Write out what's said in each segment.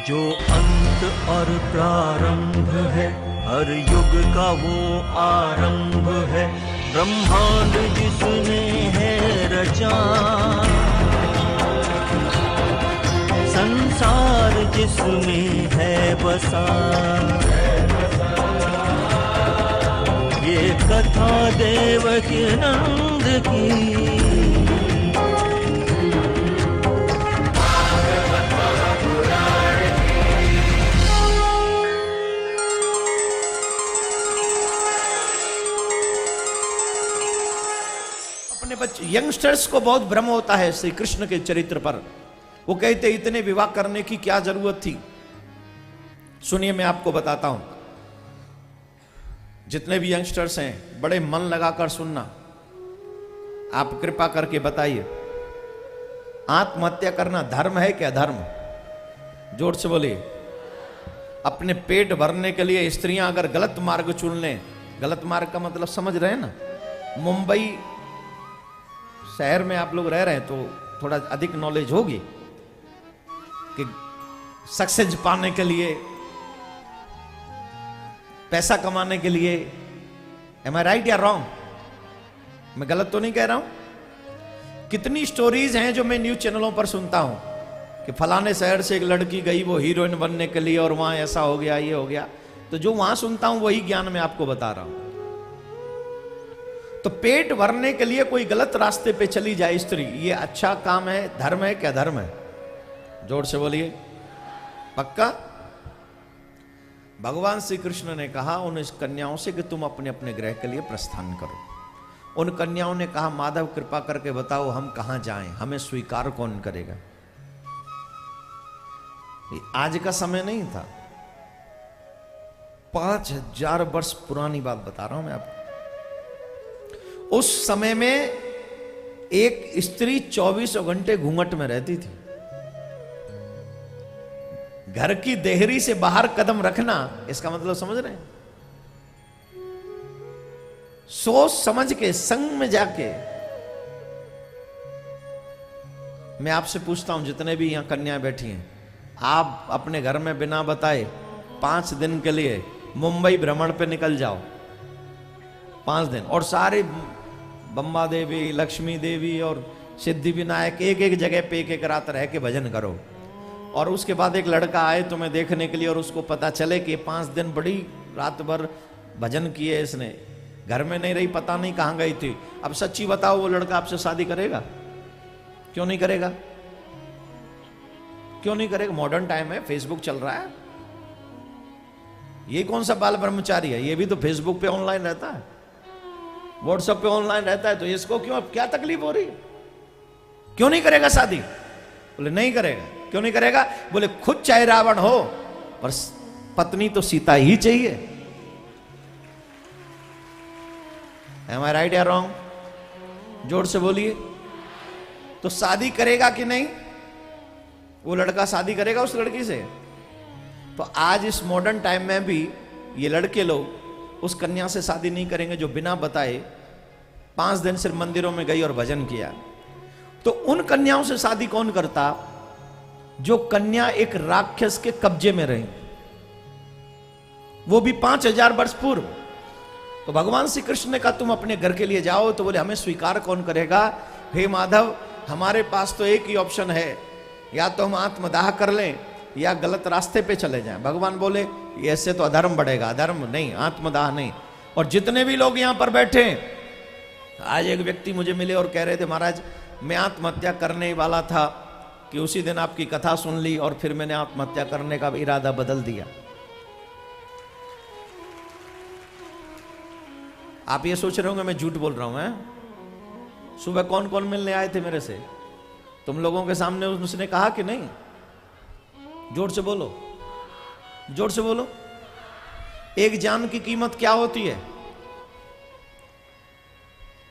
जो अंत और प्रारंभ है, हर युग का वो आरंभ है। ब्रह्मांड जिसने है रचा, संसार जिसमें है बसा, ये कथा देवकी नंद की। अपने बच्चे यंगस्टर्स को बहुत भ्रम होता है श्री कृष्ण के चरित्र पर। वो कहते इतने विवाह करने की क्या जरूरत थी। सुनिए, मैं आपको बताता हूं, जितने भी यंगस्टर्स हैं बड़े मन लगाकर सुनना। आप कृपा करके बताइए, आत्महत्या करना धर्म है क्या अधर्म? जोर से बोलिए। अपने पेट भरने के लिए स्त्रियां अगर गलत मार्ग चुन लें, गलत मार्ग का मतलब समझ रहे हैं ना, मुंबई शहर में आप लोग रह रहे हैं तो थोड़ा अधिक नॉलेज होगी कि सक्सेस पाने के लिए, पैसा कमाने के लिए, एम आई राइट या रॉन्ग? मैं गलत तो नहीं कह रहा हूं। कितनी स्टोरीज हैं जो मैं न्यूज चैनलों पर सुनता हूं कि फलाने शहर से एक लड़की गई वो हीरोइन बनने के लिए और वहां ऐसा हो गया, ये हो गया। तो जो वहां सुनता हूं वही ज्ञान मैं आपको बता रहा हूं। तो पेट भरने के लिए कोई गलत रास्ते पे चली जाए स्त्री, ये अच्छा काम है, धर्म है क्या धर्म है? जोर से बोलिए। पक्का? भगवान श्री कृष्ण ने कहा उन कन्याओं से कि तुम अपने अपने गृह के लिए प्रस्थान करो। उन कन्याओं ने कहा, माधव कृपा करके बताओ हम कहां जाएं, हमें स्वीकार कौन करेगा? आज का समय नहीं था, 5000 वर्ष पुरानी बात बता रहा हूं मैं आपको। उस समय में एक स्त्री 24 घंटे घूंघट में रहती थी। घर की देहरी से बाहर कदम रखना, इसका मतलब समझ रहे हैं? सोच समझ के संग में जाके। मैं आपसे पूछता हूं, जितने भी यहां कन्याएं बैठी हैं, आप अपने घर में बिना बताए 5 दिन के लिए मुंबई भ्रमण पे निकल जाओ, 5 दिन, और सारे बम्बा देवी, लक्ष्मी देवी और सिद्धि विनायक एक एक जगह पे एक एक रात रह के भजन करो, और उसके बाद एक लड़का आए तुम्हें देखने के लिए और उसको पता चले कि 5 दिन बड़ी रात भर भजन किए इसने, घर में नहीं रही, पता नहीं कहां गई थी। अब सच्ची बताओ, वो लड़का आपसे शादी करेगा? क्यों नहीं करेगा? क्यों नहीं करेगा? मॉडर्न टाइम है, फेसबुक चल रहा है। ये कौन सा बाल ब्रह्मचारी है? ये भी तो फेसबुक पे ऑनलाइन रहता है, व्हाट्सएप पे ऑनलाइन रहता है, तो इसको क्यों, अब क्या तकलीफ हो रही है? क्यों नहीं करेगा शादी? बोले नहीं करेगा। क्यों नहीं करेगा? बोले खुद चाहे रावण हो पर पत्नी तो सीता ही चाहिए। एम आई राइट या रॉन्ग? जोर से बोलिए। तो शादी करेगा कि नहीं? वो लड़का शादी करेगा उस लड़की से? तो आज इस मॉडर्न टाइम में भी ये लड़के लोग उस कन्या से शादी नहीं करेंगे जो बिना बताए 5 दिन सिर्फ मंदिरों में गई और भजन किया। तो उन कन्याओं से शादी कौन करता जो कन्या एक राक्षस के कब्जे में रही, वो भी 5000 वर्ष पूर्व। तो भगवान श्री कृष्ण ने कहा तुम अपने घर के लिए जाओ। तो बोले हमें स्वीकार कौन करेगा? हे माधव, हमारे पास तो एक ही ऑप्शन है, या तो हम आत्मदाह कर लें या गलत रास्ते पे चले जाएं। भगवान बोले ऐसे तो अधर्म बढ़ेगा, अधर्म नहीं, आत्मदाह नहीं। और जितने भी लोग यहां पर बैठे, आज एक व्यक्ति मुझे मिले और कह रहे थे, महाराज मैं आत्महत्या करने वाला था कि उसी दिन आपकी कथा सुन ली और फिर मैंने आत्महत्या करने का इरादा बदल दिया। आप ये सोच रहे होंगे मैं झूठ बोल रहा हूं। है सुबह कौन कौन मिलने आए थे मेरे से? तुम लोगों के सामने उसने कहा कि नहीं? जोर से बोलो, जोर से बोलो। एक जान की कीमत क्या होती है?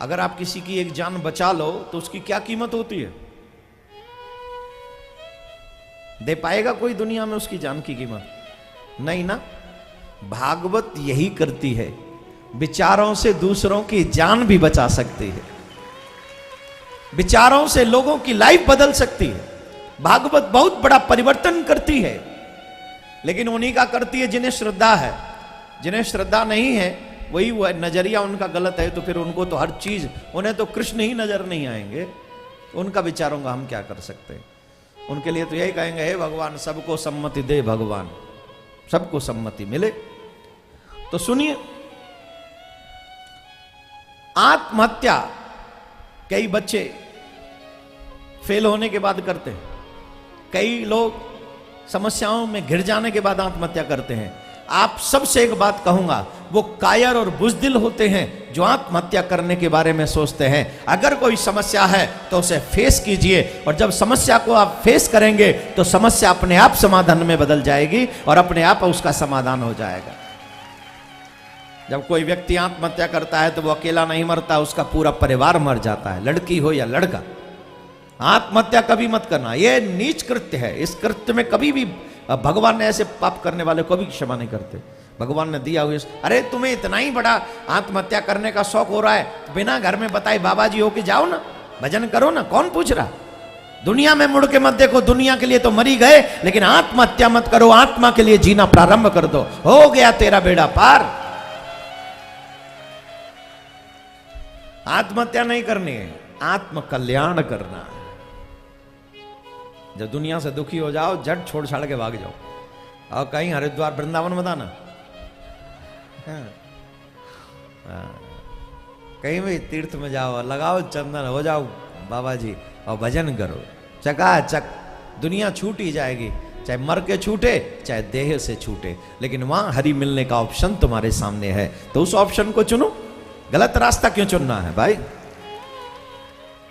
अगर आप किसी की एक जान बचा लो तो उसकी क्या कीमत होती है? दे पाएगा कोई दुनिया में उसकी जान की कीमत? नहीं ना। भागवत यही करती है, विचारों से दूसरों की जान भी बचा सकती है, विचारों से लोगों की लाइफ बदल सकती है। भागवत बहुत बड़ा परिवर्तन करती है। लेकिन उन्हीं का करती है जिन्हें श्रद्धा है। जिन्हें श्रद्धा नहीं है वही वो नजरिया उनका गलत है, तो फिर उनको तो हर चीज, उन्हें तो कृष्ण ही नजर नहीं आएंगे। उनका विचारों का हम क्या कर सकते हैं? उनके लिए तो यही कहेंगे, हे भगवान सबको सम्मति दे, भगवान सबको सम्मति मिले। तो सुनिए, आत्महत्या कई बच्चे फेल होने के बाद करते हैं, कई लोग समस्याओं में घिर जाने के बाद आत्महत्या करते हैं। आप सबसे एक बात कहूंगा, वो कायर और बुज़दिल होते हैं जो आत्महत्या करने के बारे में सोचते हैं। अगर कोई समस्या है तो उसे फेस कीजिए, और जब समस्या को आप फेस करेंगे तो समस्या अपने आप समाधान में बदल जाएगी और अपने आप उसका समाधान हो जाएगा। जब कोई व्यक्ति आत्महत्या करता है तो वो अकेला नहीं मरता, उसका पूरा परिवार मर जाता है, लड़की हो या लड़का। आत्महत्या कभी मत करना, यह नीच कृत्य है। इस कृत्य में कभी भी भगवान ने ऐसे पाप करने वाले को भी क्षमा नहीं करते। भगवान ने दिया हुआ, अरे तुम्हें इतना ही बड़ा आत्महत्या करने का शौक हो रहा है तो बिना घर में बताए बाबा जी होके जाओ ना, भजन करो ना, कौन पूछ रहा? दुनिया में मुड़ के मत देखो, दुनिया के लिए तो मरी गए, लेकिन आत्महत्या मत करो, आत्मा के लिए जीना प्रारंभ कर दो, हो गया तेरा बेड़ा पार। आत्महत्या नहीं करनी है, आत्म कल्याण करना है। जब दुनिया से दुखी हो जाओ, झट छोड़ छाड़ के भाग जाओ, और कहीं हरिद्वार वृंदावन बताना, कहीं भी तीर्थ में जाओ, लगाओ चंदन, हो जाओ बाबा जी और भजन करो, चकाचक दुनिया छूट ही जाएगी। चाहे मर के छूटे, चाहे देह से छूटे, लेकिन वहां हरि मिलने का ऑप्शन तुम्हारे सामने है, तो उस ऑप्शन को चुनो। गलत रास्ता क्यों चुनना है भाई?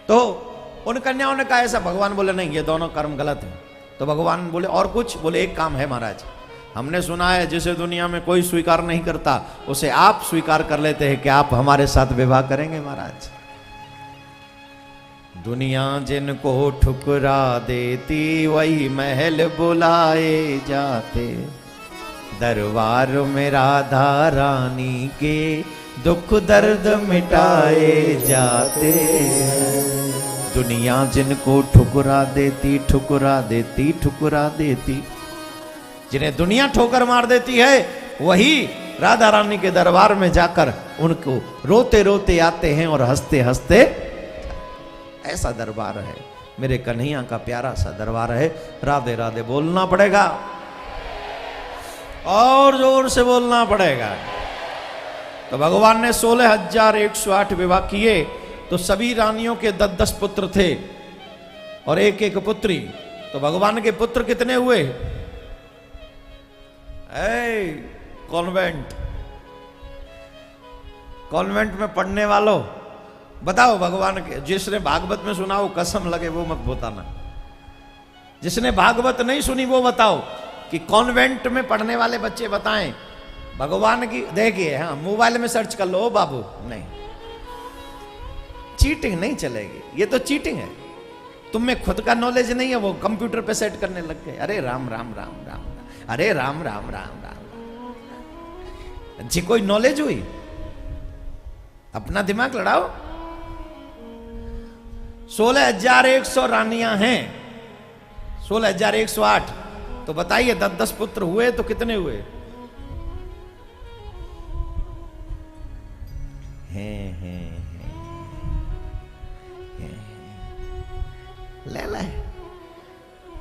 तो उन कन्याओं ने कहा ऐसा, भगवान बोले नहीं, ये दोनों कर्म गलत है। तो भगवान बोले और कुछ? बोले एक काम है महाराज, हमने सुना है जिसे दुनिया में कोई स्वीकार नहीं करता उसे आप स्वीकार कर लेते हैं, कि आप हमारे साथ विवाह करेंगे महाराज? दुनिया जिनको ठुकरा देती वही महल बुलाए जाते, दरबार में राधा रानी के दुख दर्द मिटाए जाते। दुनिया जिनको ठुकरा देती, ठुकरा देती, ठुकरा देती, जिन्हें दुनिया ठोकर मार देती है वही राधा रानी के दरबार में जाकर उनको रोते रोते आते हैं और हंसते हंसते। ऐसा दरबार है मेरे कन्हैया का, प्यारा सा दरबार है। राधे राधे बोलना पड़ेगा, और जोर से बोलना पड़ेगा। तो भगवान ने 16,108 विवाह किए, तो सभी रानियों के 10-10 पुत्र थे और एक एक पुत्री। तो भगवान के पुत्र कितने हुए? कॉन्वेंट, कॉन्वेंट में पढ़ने वालों बताओ भगवान के, जिसने भागवत में सुना वो कसम लगे वो मत बताना, जिसने भागवत नहीं सुनी वो बताओ कि कॉन्वेंट में पढ़ने वाले बच्चे बताएं भगवान की। देखिए, हाँ मोबाइल में सर्च कर लो बाबू, नहीं चीटिंग नहीं चलेगी, ये तो चीटिंग है। तुम में खुद का नॉलेज नहीं है, वो कंप्यूटर पे सेट करने लग गए। अरे राम राम राम राम, अरे राम राम राम राम, जी कोई नॉलेज हुई? अपना दिमाग लड़ाओ। 16,100 रानियां हैं, 16,108। तो बताइए 10-10 पुत्र हुए तो कितने हुए? हैं। ले ले,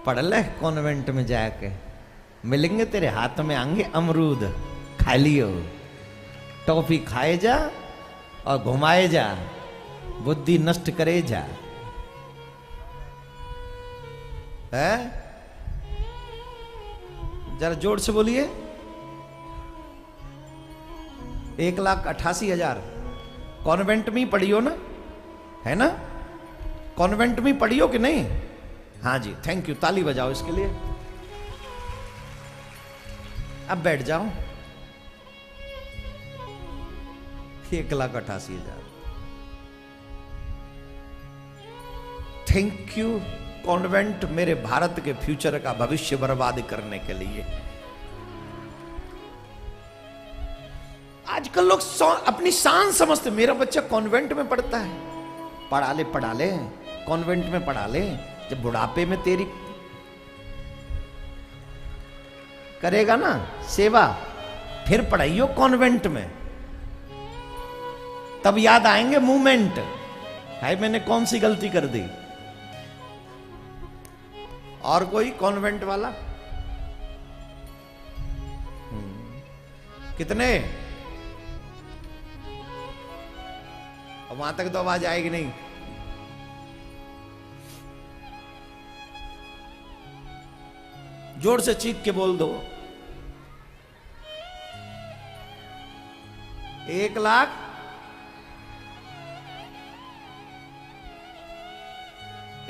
पढ़ ले कॉन्वेंट में जाके, मिलेंगे तेरे हाथ में आएंगे अमरूद, खा लियो, टॉफी खाए जा और घुमाए जा, बुद्धि नष्ट करे जा। है जरा जोर से बोलिए। 1,88,000 कॉन्वेंट में ही पढ़ी हो ना, है ना? कॉन्वेंट में पढ़ी हो कि नहीं? हाँ जी, थैंक यू, ताली बजाओ इसके लिए। अब बैठ जाओ। 1,88,000, थैंक यू कॉन्वेंट, मेरे भारत के फ्यूचर का भविष्य बर्बाद करने के लिए। आजकल लोग अपनी शान समझते, मेरा बच्चा कॉन्वेंट में पढ़ता है, पढ़ा ले कॉन्वेंट में पढ़ा ले, जब बुढ़ापे में तेरी करेगा ना सेवा, फिर पढ़ाइयो कॉन्वेंट में, तब याद आएंगे मूवमेंट, भाई मैंने कौन सी गलती कर दी। और कोई कॉन्वेंट वाला? कितने? वहां तक तो आवाज आएगी नहीं। जोर से चीख के बोल दो। 1 लाख?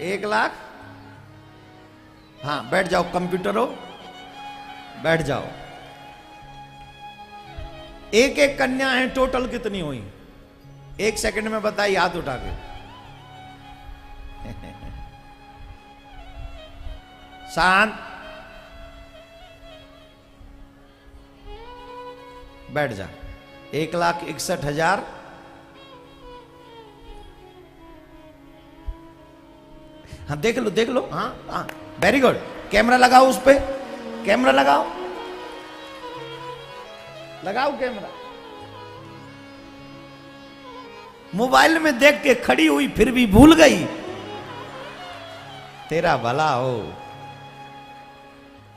एक लाख? हाँ बैठ जाओ, कंप्यूटर हो, बैठ जाओ। एक एक कन्या है, टोटल कितनी हुई? 1 सेकंड में बताइए हाथ उठा के। शांत, बैठ जा। 1,61,000। हाँ देख लो देख लो, हाँ हाँ वेरी गुड। कैमरा लगाओ उस पे, कैमरा लगाओ, लगाओ कैमरा। मोबाइल में देख के खड़ी हुई फिर भी भूल गई, तेरा भला हो।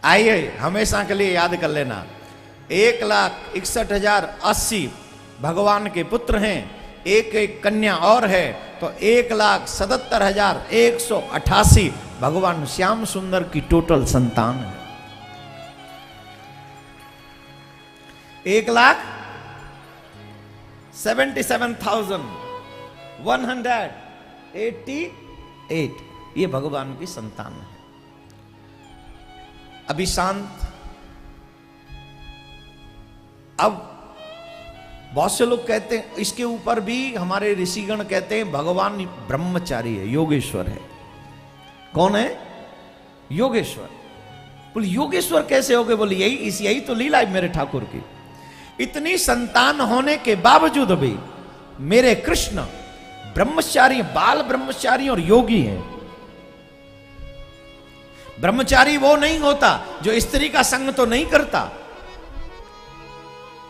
आइए हमेशा के लिए याद कर लेना, 1,61,080 भगवान के पुत्र हैं, एक एक कन्या और है, तो 1,77,188 भगवान श्याम सुंदर की टोटल संतान है। 1,77,188 ये भगवान की संतान है। अभी शांत। अब बहुत से लोग कहते हैं, इसके ऊपर भी हमारे ऋषिगण कहते हैं भगवान ब्रह्मचारी है, योगेश्वर है। कौन है? योगेश्वर। बोले योगेश्वर कैसे हो गए? बोले यही तो लीला है मेरे ठाकुर की। इतनी संतान होने के बावजूद भी मेरे कृष्ण ब्रह्मचारी, बाल ब्रह्मचारी और योगी हैं। ब्रह्मचारी वो नहीं होता जो स्त्री का संग तो नहीं करता,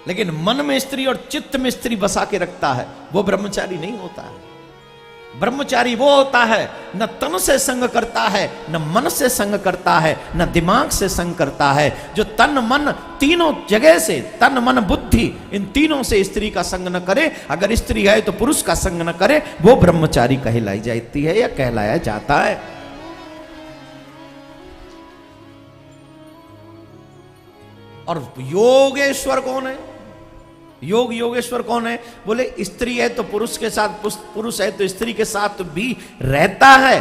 लेकिन मन में स्त्री और चित्त में स्त्री बसा के रखता है, वो ब्रह्मचारी नहीं होता है। ब्रह्मचारी वो होता है न तन से संग करता है, न मन से संग करता है, न दिमाग से संग करता है, जो तन मन तीनों जगह से, तन मन बुद्धि इन तीनों से स्त्री का संग न करे, अगर स्त्री है तो पुरुष का संग न करे, वो ब्रह्मचारी कहलाई जाती है या कहलाया जाता है। और योगेश्वर कौन है? योगेश्वर कौन है? बोले स्त्री है तो पुरुष के साथ, पुरुष है तो स्त्री के साथ भी रहता है,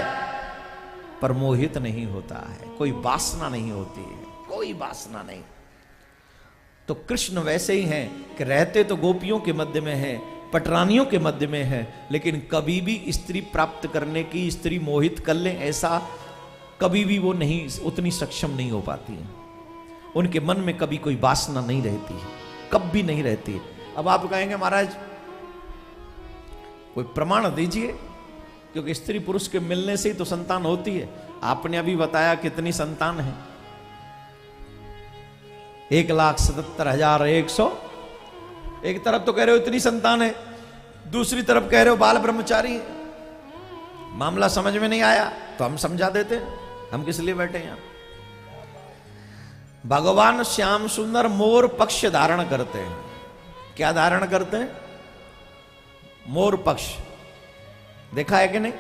पर मोहित नहीं होता है, कोई वासना नहीं होती है, कोई वासना नहीं। तो कृष्ण वैसे ही हैं कि रहते तो गोपियों के मध्य में है, पटरानियों के मध्य में है, लेकिन कभी भी स्त्री प्राप्त करने की, स्त्री मोहित कर ले ऐसा कभी भी वो नहीं, उतनी सक्षम नहीं हो पाती है। उनके मन में कभी कोई वासना नहीं रहती है, कभी नहीं रहती है। अब आप कहेंगे महाराज कोई प्रमाण दीजिए, क्योंकि स्त्री पुरुष के मिलने से ही तो संतान होती है। आपने अभी बताया कितनी संतान है? 1,77,100। एक तरफ तो कह रहे हो इतनी संतान है, दूसरी तरफ कह रहे हो बाल ब्रह्मचारी है। मामला समझ में नहीं आया तो हम समझा देते, हम किस लिए बैठे यहां। भगवान श्याम सुंदर मोर पक्ष धारण करते हैं। क्या धारण करते हैं? मोर पक्ष। देखा है कि नहीं?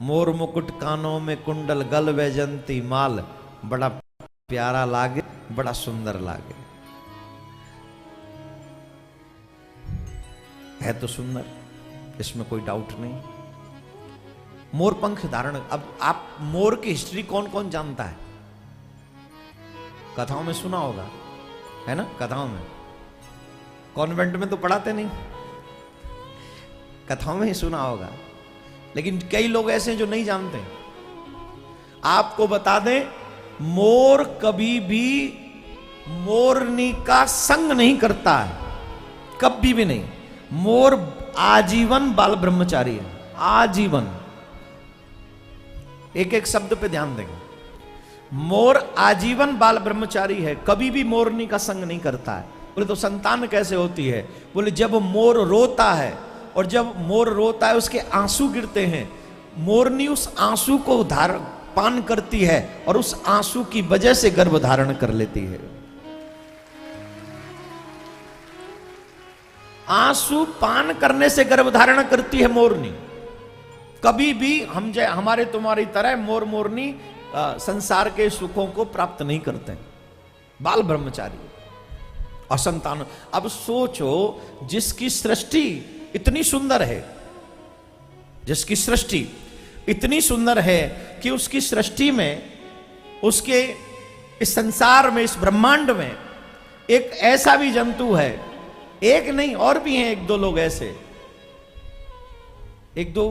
मोर मुकुट कानों में कुंडल, गल वैजंती माल, बड़ा प्यारा लागे, बड़ा सुंदर लागे। है तो सुंदर, इसमें कोई डाउट नहीं। मोर पंख धारण। अब आप मोर की हिस्ट्री कौन कौन जानता है? कथाओं में सुना होगा, है ना? कथाओं में, कॉन्वेंट में तो पढ़ाते नहीं, कथाओं में ही सुना होगा। लेकिन कई लोग ऐसे हैं जो नहीं जानते। आपको बता दें, मोर कभी भी मोरनी का संग नहीं करता है, कभी भी नहीं। मोर आजीवन बाल ब्रह्मचारी है, आजीवन। एक एक शब्द पे ध्यान देंगे। मोर आजीवन बाल ब्रह्मचारी है, कभी भी मोरनी का संग नहीं करता है। बोले तो संतान कैसे होती है? बोले जब मोर रोता है, और जब मोर रोता है उसके आंसू गिरते हैं, मोरनी उस आंसू को पान करती है और उस आंसू की वजह से गर्भ धारण कर लेती है। आंसू पान करने से गर्भ धारण करती है मोरनी। कभी भी हमारे तुम्हारी तरह मोर मोरनी संसार के सुखों को प्राप्त नहीं करते, बाल ब्रह्मचारी और संतान। अब सोचो, जिसकी सृष्टि इतनी सुंदर है, जिसकी सृष्टि इतनी सुंदर है कि उसकी सृष्टि में, उसके इस संसार में, इस ब्रह्मांड में एक ऐसा भी जंतु है, एक नहीं और भी हैं एक दो लोग ऐसे, एक दो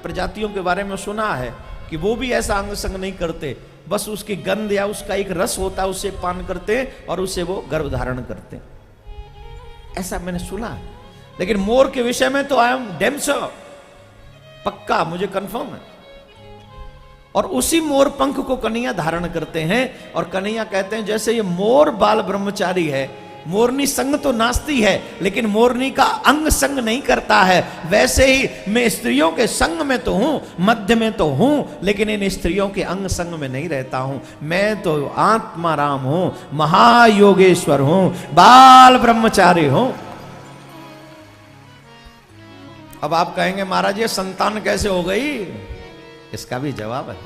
प्रजातियों के बारे में सुना है कि वो भी ऐसा अंग संग नहीं करते, बस उसकी गंध या उसका एक रस होता है उसे पान करते हैं और उसे वो गर्भ धारण करते हैं, ऐसा मैंने सुना है। लेकिन मोर के विषय में तो आई एम डेम श्योर, पक्का मुझे कंफर्म है। और उसी मोर पंख को कन्हैया धारण करते हैं, और कन्हैया कहते हैं जैसे ये मोर बाल ब्रह्मचारी है, मोरनी संग तो नाचती है लेकिन मोरनी का अंग संग नहीं करता है, वैसे ही मैं स्त्रियों के संग में तो हूं, मध्य में तो हूं, लेकिन इन स्त्रियों के अंग संग में नहीं रहता हूं। मैं तो आत्मा राम हूं, महायोगेश्वर हूं, बाल ब्रह्मचारी हूं। अब आप कहेंगे महाराज ये संतान कैसे हो गई? इसका भी जवाब है।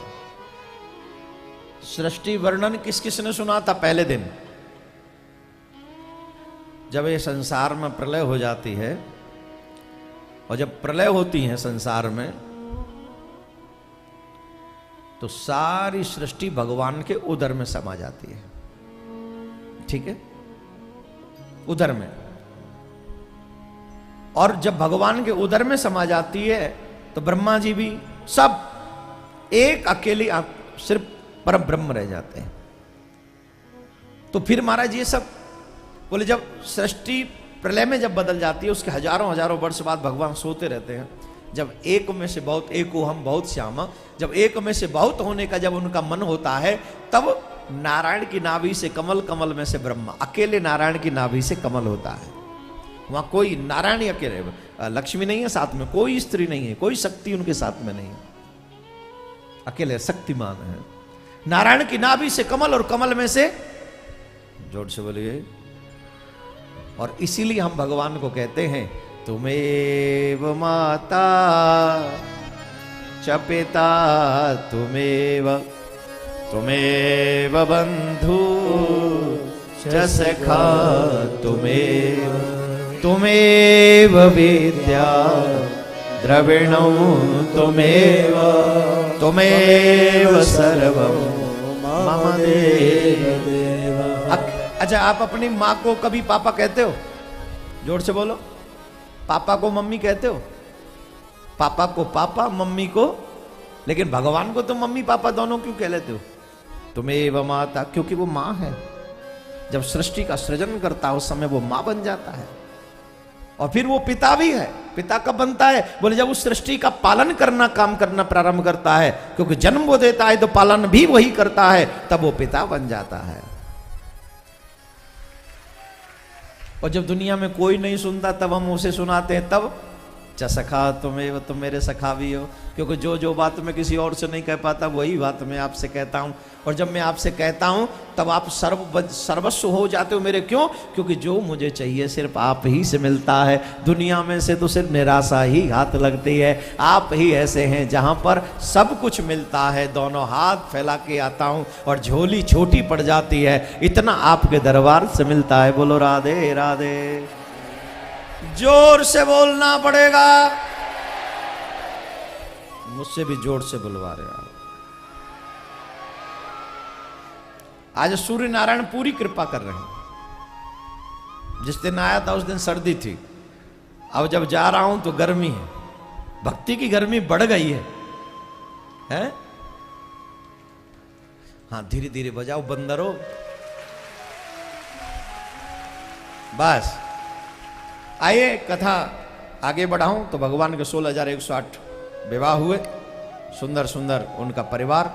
सृष्टि वर्णन किस किस ने सुना था पहले दिन? जब ये संसार में प्रलय हो जाती है, और जब प्रलय होती है संसार में, तो सारी सृष्टि भगवान के उदर में समा जाती है। ठीक है, उदर में। और जब भगवान के उदर में समा जाती है तो ब्रह्मा जी भी सब एक अकेली सिर्फ परम ब्रह्म रह जाते हैं। तो फिर महाराज ये सब बोले, जब सृष्टि प्रलय में जब बदल जाती है, उसके हजारों हजारों वर्ष बाद भगवान सोते रहते हैं। जब एक में से बहुत, एको हम बहुत श्यामा, जब एक में से बहुत होने का जब उनका मन होता है, तब नारायण की नाभि से कमल, कमल में से ब्रह्मा, अकेले नारायण की नाभि से कमल होता है। वहां कोई नारायण ही अकेले, लक्ष्मी नहीं है साथ में, कोई स्त्री नहीं है, कोई शक्ति उनके साथ में नहीं है, अकेले शक्तिमान है। नारायण की नाभि से कमल, और कमल में से, जोर से बोलिए, और इसीलिए हम भगवान को कहते हैं तुमेव माता च पिता तुमेव, तुमेव बंधु च सखा तुमेव, तुमेव विद्या द्रविणो तुमेव, तुमेव सर्वं मम देव। अच्छा, आप अपनी माँ को कभी पापा कहते हो? जोर से बोलो। पापा को मम्मी कहते हो? पापा को पापा, मम्मी को, लेकिन भगवान को तो मम्मी पापा दोनों क्यों कह लेते हो? तुमेव माता, क्योंकि वो माँ है। जब सृष्टि का सृजन करता है उस समय वो माँ बन जाता है, और फिर वो पिता भी है। पिता कब बनता है? बोले जब उस सृष्टि का पालन करना, काम करना प्रारंभ करता है, क्योंकि जन्म वो देता है तो पालन भी वही करता है, तब वो पिता बन जाता है। और जब दुनिया में कोई नहीं सुनता तब हम उसे सुनाते हैं, तब च सखा तुम्हें, तुम मेरे सखा भी हो, क्योंकि जो बात मैं किसी और से नहीं कह पाता वही बात मैं आपसे कहता हूँ। और जब मैं आपसे कहता हूँ तब आप सर्वस्व हो जाते हो मेरे। क्यों? क्योंकि जो मुझे चाहिए सिर्फ आप ही से मिलता है। दुनिया में से तो सिर्फ निराशा ही हाथ लगती है। आप ही ऐसे हैं जहाँ पर सब कुछ मिलता है। दोनों हाथ फैला के आता हूँ और झोली छोटी पड़ जाती है, इतना आपके दरबार से मिलता है। बोलो राधे राधे। जोर से बोलना पड़ेगा, मुझसे भी जोर से बुलवा रहे आप। आज सूर्य नारायण पूरी कृपा कर रहे हैं। जिस दिन आया था उस दिन सर्दी थी, अब जब जा रहा हूं तो गर्मी है। भक्ति की गर्मी बढ़ गई है? हाँ, धीरे धीरे बजाओ बंदरो। बस आइए कथा आगे बढ़ाऊं तो भगवान के 16,108 विवाह हुए, सुंदर सुंदर उनका परिवार।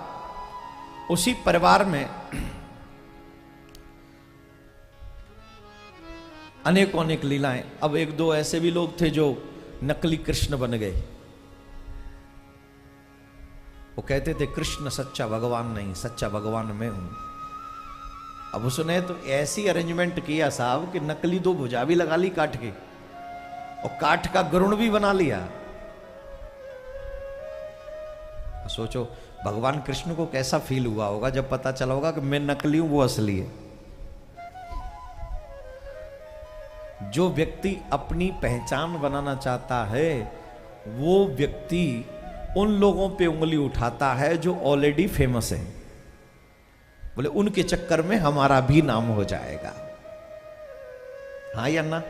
उसी परिवार में अनेकों अनेक लीलाएं। अब एक दो ऐसे भी लोग थे जो नकली कृष्ण बन गए। वो कहते थे कृष्ण सच्चा भगवान नहीं, सच्चा भगवान मैं हूं। अब उसने तो ऐसी अरेंजमेंट किया साहब कि नकली दो भुजा भी लगा ली काठ की, और काठ का गरुड़ भी बना लिया। सोचो भगवान कृष्ण को कैसा फील हुआ होगा जब पता चला होगा कि मैं नकली हूं, वो असली है। जो व्यक्ति अपनी पहचान बनाना चाहता है वो व्यक्ति उन लोगों पे उंगली उठाता है जो ऑलरेडी फेमस है। बोले उनके चक्कर में हमारा भी नाम हो जाएगा। हाँ या ना?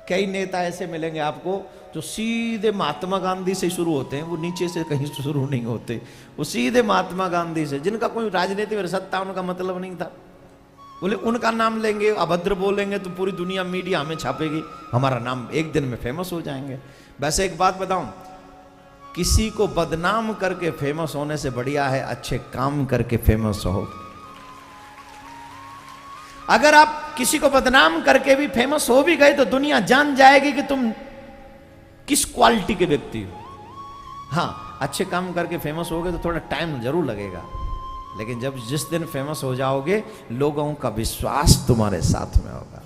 कई नेता ऐसे मिलेंगे आपको जो सीधे महात्मा गांधी से शुरू होते हैं, वो नीचे से कहीं शुरू नहीं होते, वो सीधे महात्मा गांधी से, जिनका कोई राजनीति में सत्ता उनका मतलब नहीं था। बोले उनका नाम लेंगे, अभद्र बोलेंगे तो पूरी दुनिया मीडिया हमें छापेगी, हमारा नाम एक दिन में फेमस हो जाएंगे। वैसे एक बात बताऊं, किसी को बदनाम करके फेमस होने से बढ़िया है अच्छे काम करके फेमस हो। अगर आप किसी को बदनाम करके भी फेमस हो भी गए तो दुनिया जान जाएगी कि तुम किस क्वालिटी के व्यक्ति हो। हाँ, अच्छे काम करके फेमस हो गए तो थोड़ा टाइम जरूर लगेगा, लेकिन जब जिस दिन फेमस हो जाओगे लोगों का विश्वास तुम्हारे साथ में होगा,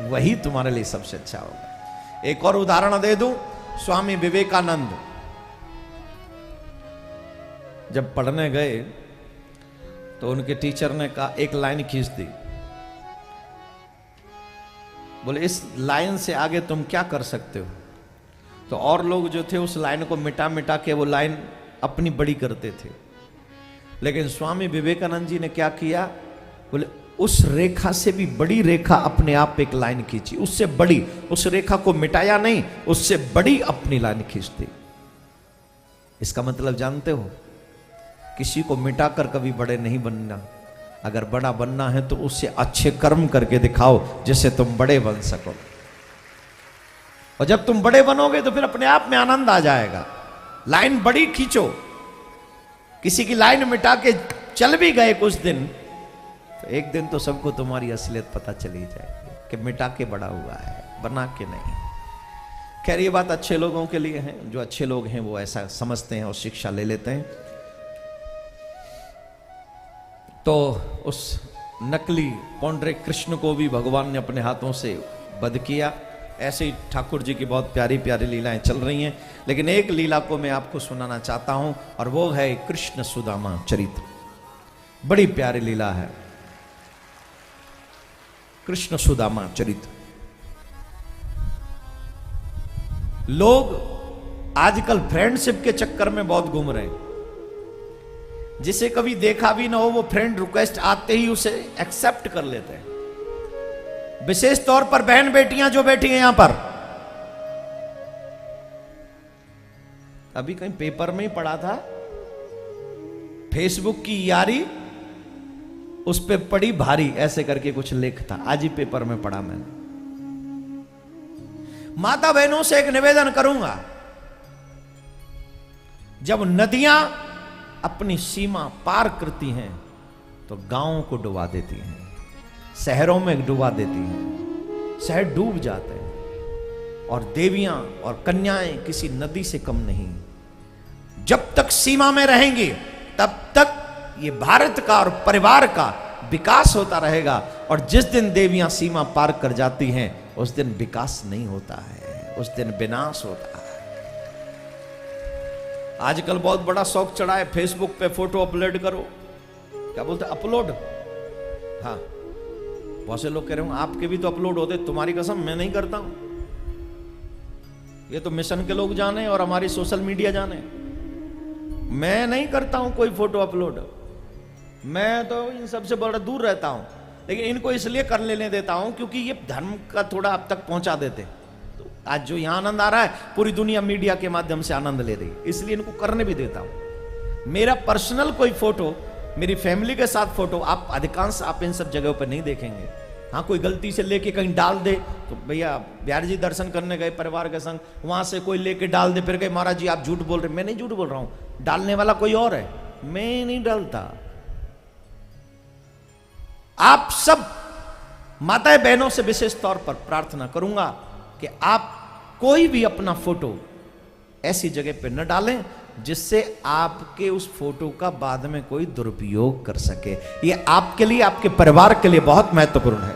वही तुम्हारे लिए सबसे अच्छा होगा। एक और उदाहरण दे दूं, स्वामी विवेकानंद जब पढ़ने गए तो उनके टीचर ने कहा, एक लाइन खींच दी, बोले इस लाइन से आगे तुम क्या कर सकते हो। तो और लोग जो थे उस लाइन को मिटा मिटा के वो लाइन अपनी बड़ी करते थे, लेकिन स्वामी विवेकानंद जी ने क्या किया, बोले उस रेखा से भी बड़ी रेखा अपने आप एक लाइन खींची, उससे बड़ी, उस रेखा को मिटाया नहीं, उससे बड़ी अपनी लाइन खींच दी। इसका मतलब जानते हो, किसी को मिटाकर कभी बड़े नहीं बनना। अगर बड़ा बनना है तो उससे अच्छे कर्म करके दिखाओ जिससे तुम बड़े बन सको, और जब तुम बड़े बनोगे तो फिर अपने आप में आनंद आ जाएगा। लाइन बड़ी खींचो, किसी की लाइन मिटा के चल भी गए कुछ दिन, तो एक दिन तो सबको तुम्हारी असलियत पता चली जाएगी कि मिटा के बड़ा हुआ है, बना के नहीं। खैर ये बात अच्छे लोगों के लिए है, जो अच्छे लोग हैं वो ऐसा समझते हैं और शिक्षा ले लेते हैं। तो उस नकली पौंड्रिक कृष्ण को भी भगवान ने अपने हाथों से वध किया। ऐसे ही ठाकुर जी की बहुत प्यारी प्यारी लीलाएं चल रही हैं, लेकिन एक लीला को मैं आपको सुनाना चाहता हूं और वो है कृष्ण सुदामा चरित्र। बड़ी प्यारी लीला है कृष्ण सुदामा चरित्र। लोग आजकल फ्रेंडशिप के चक्कर में बहुत घूम रहे हैं। जिसे कभी देखा भी ना हो वो फ्रेंड रिक्वेस्ट आते ही उसे एक्सेप्ट कर लेते हैं। विशेष तौर पर बहन बेटियां जो बैठी हैं यहां पर, अभी कहीं पेपर में ही पढ़ा था, फेसबुक की यारी उस पे पड़ी भारी, ऐसे करके कुछ लेख था, आज ही पेपर में पढ़ा मैंने। माता बहनों से एक निवेदन करूंगा, जब नदियां अपनी सीमा पार करती हैं तो गांवों को डुबा देती हैं, शहरों में डुबा देती हैं, शहर डूब जाते हैं, और देवियां और कन्याएं किसी नदी से कम नहीं। जब तक सीमा में रहेंगी तब तक ये भारत का और परिवार का विकास होता रहेगा, और जिस दिन देवियां सीमा पार कर जाती हैं उस दिन विकास नहीं होता है, उस दिन विनाश होता है। आजकल बहुत बड़ा शौक चढ़ा है, फेसबुक पे फोटो अपलोड करो, क्या बोलते हैं, अपलोड। हाँ, बहुत से लोग कह रहे हूं आपके भी तो अपलोड होते, तुम्हारी कसम मैं नहीं करता हूं, ये तो मिशन के लोग जाने और हमारी सोशल मीडिया जाने, मैं नहीं करता हूं कोई फोटो अपलोड। मैं तो इन सबसे बड़ा दूर रहता हूं, लेकिन इनको इसलिए कर लेने देता हूं क्योंकि ये धर्म का थोड़ा अब तक पहुंचा देते। तो आज जो यहां आनंद आ रहा है पूरी दुनिया मीडिया के माध्यम से आनंद ले रही, इसलिए इनको करने भी देता हूं। मेरा पर्सनल कोई फोटो, मेरी फैमिली के साथ फोटो आप अधिकांश आप इन सब जगहों पर नहीं देखेंगे। हाँ, कोई गलती से लेके कहीं डाल दे तो भैया बिहार जी दर्शन करने गए परिवार के संग, वहां से कोई लेके डाल दे, फिर कहे महाराज जी आप झूठ बोल रहे। मैं नहीं झूठ बोल रहा हूं, डालने वाला कोई और है, मैं नहीं डलता। आप सब माताएं बहनों से विशेष तौर पर प्रार्थना करूंगा कि आप कोई भी अपना फोटो ऐसी जगह पे न डालें जिससे आपके उस फोटो का बाद में कोई दुरुपयोग कर सके। ये आपके लिए, आपके परिवार के लिए बहुत महत्वपूर्ण है।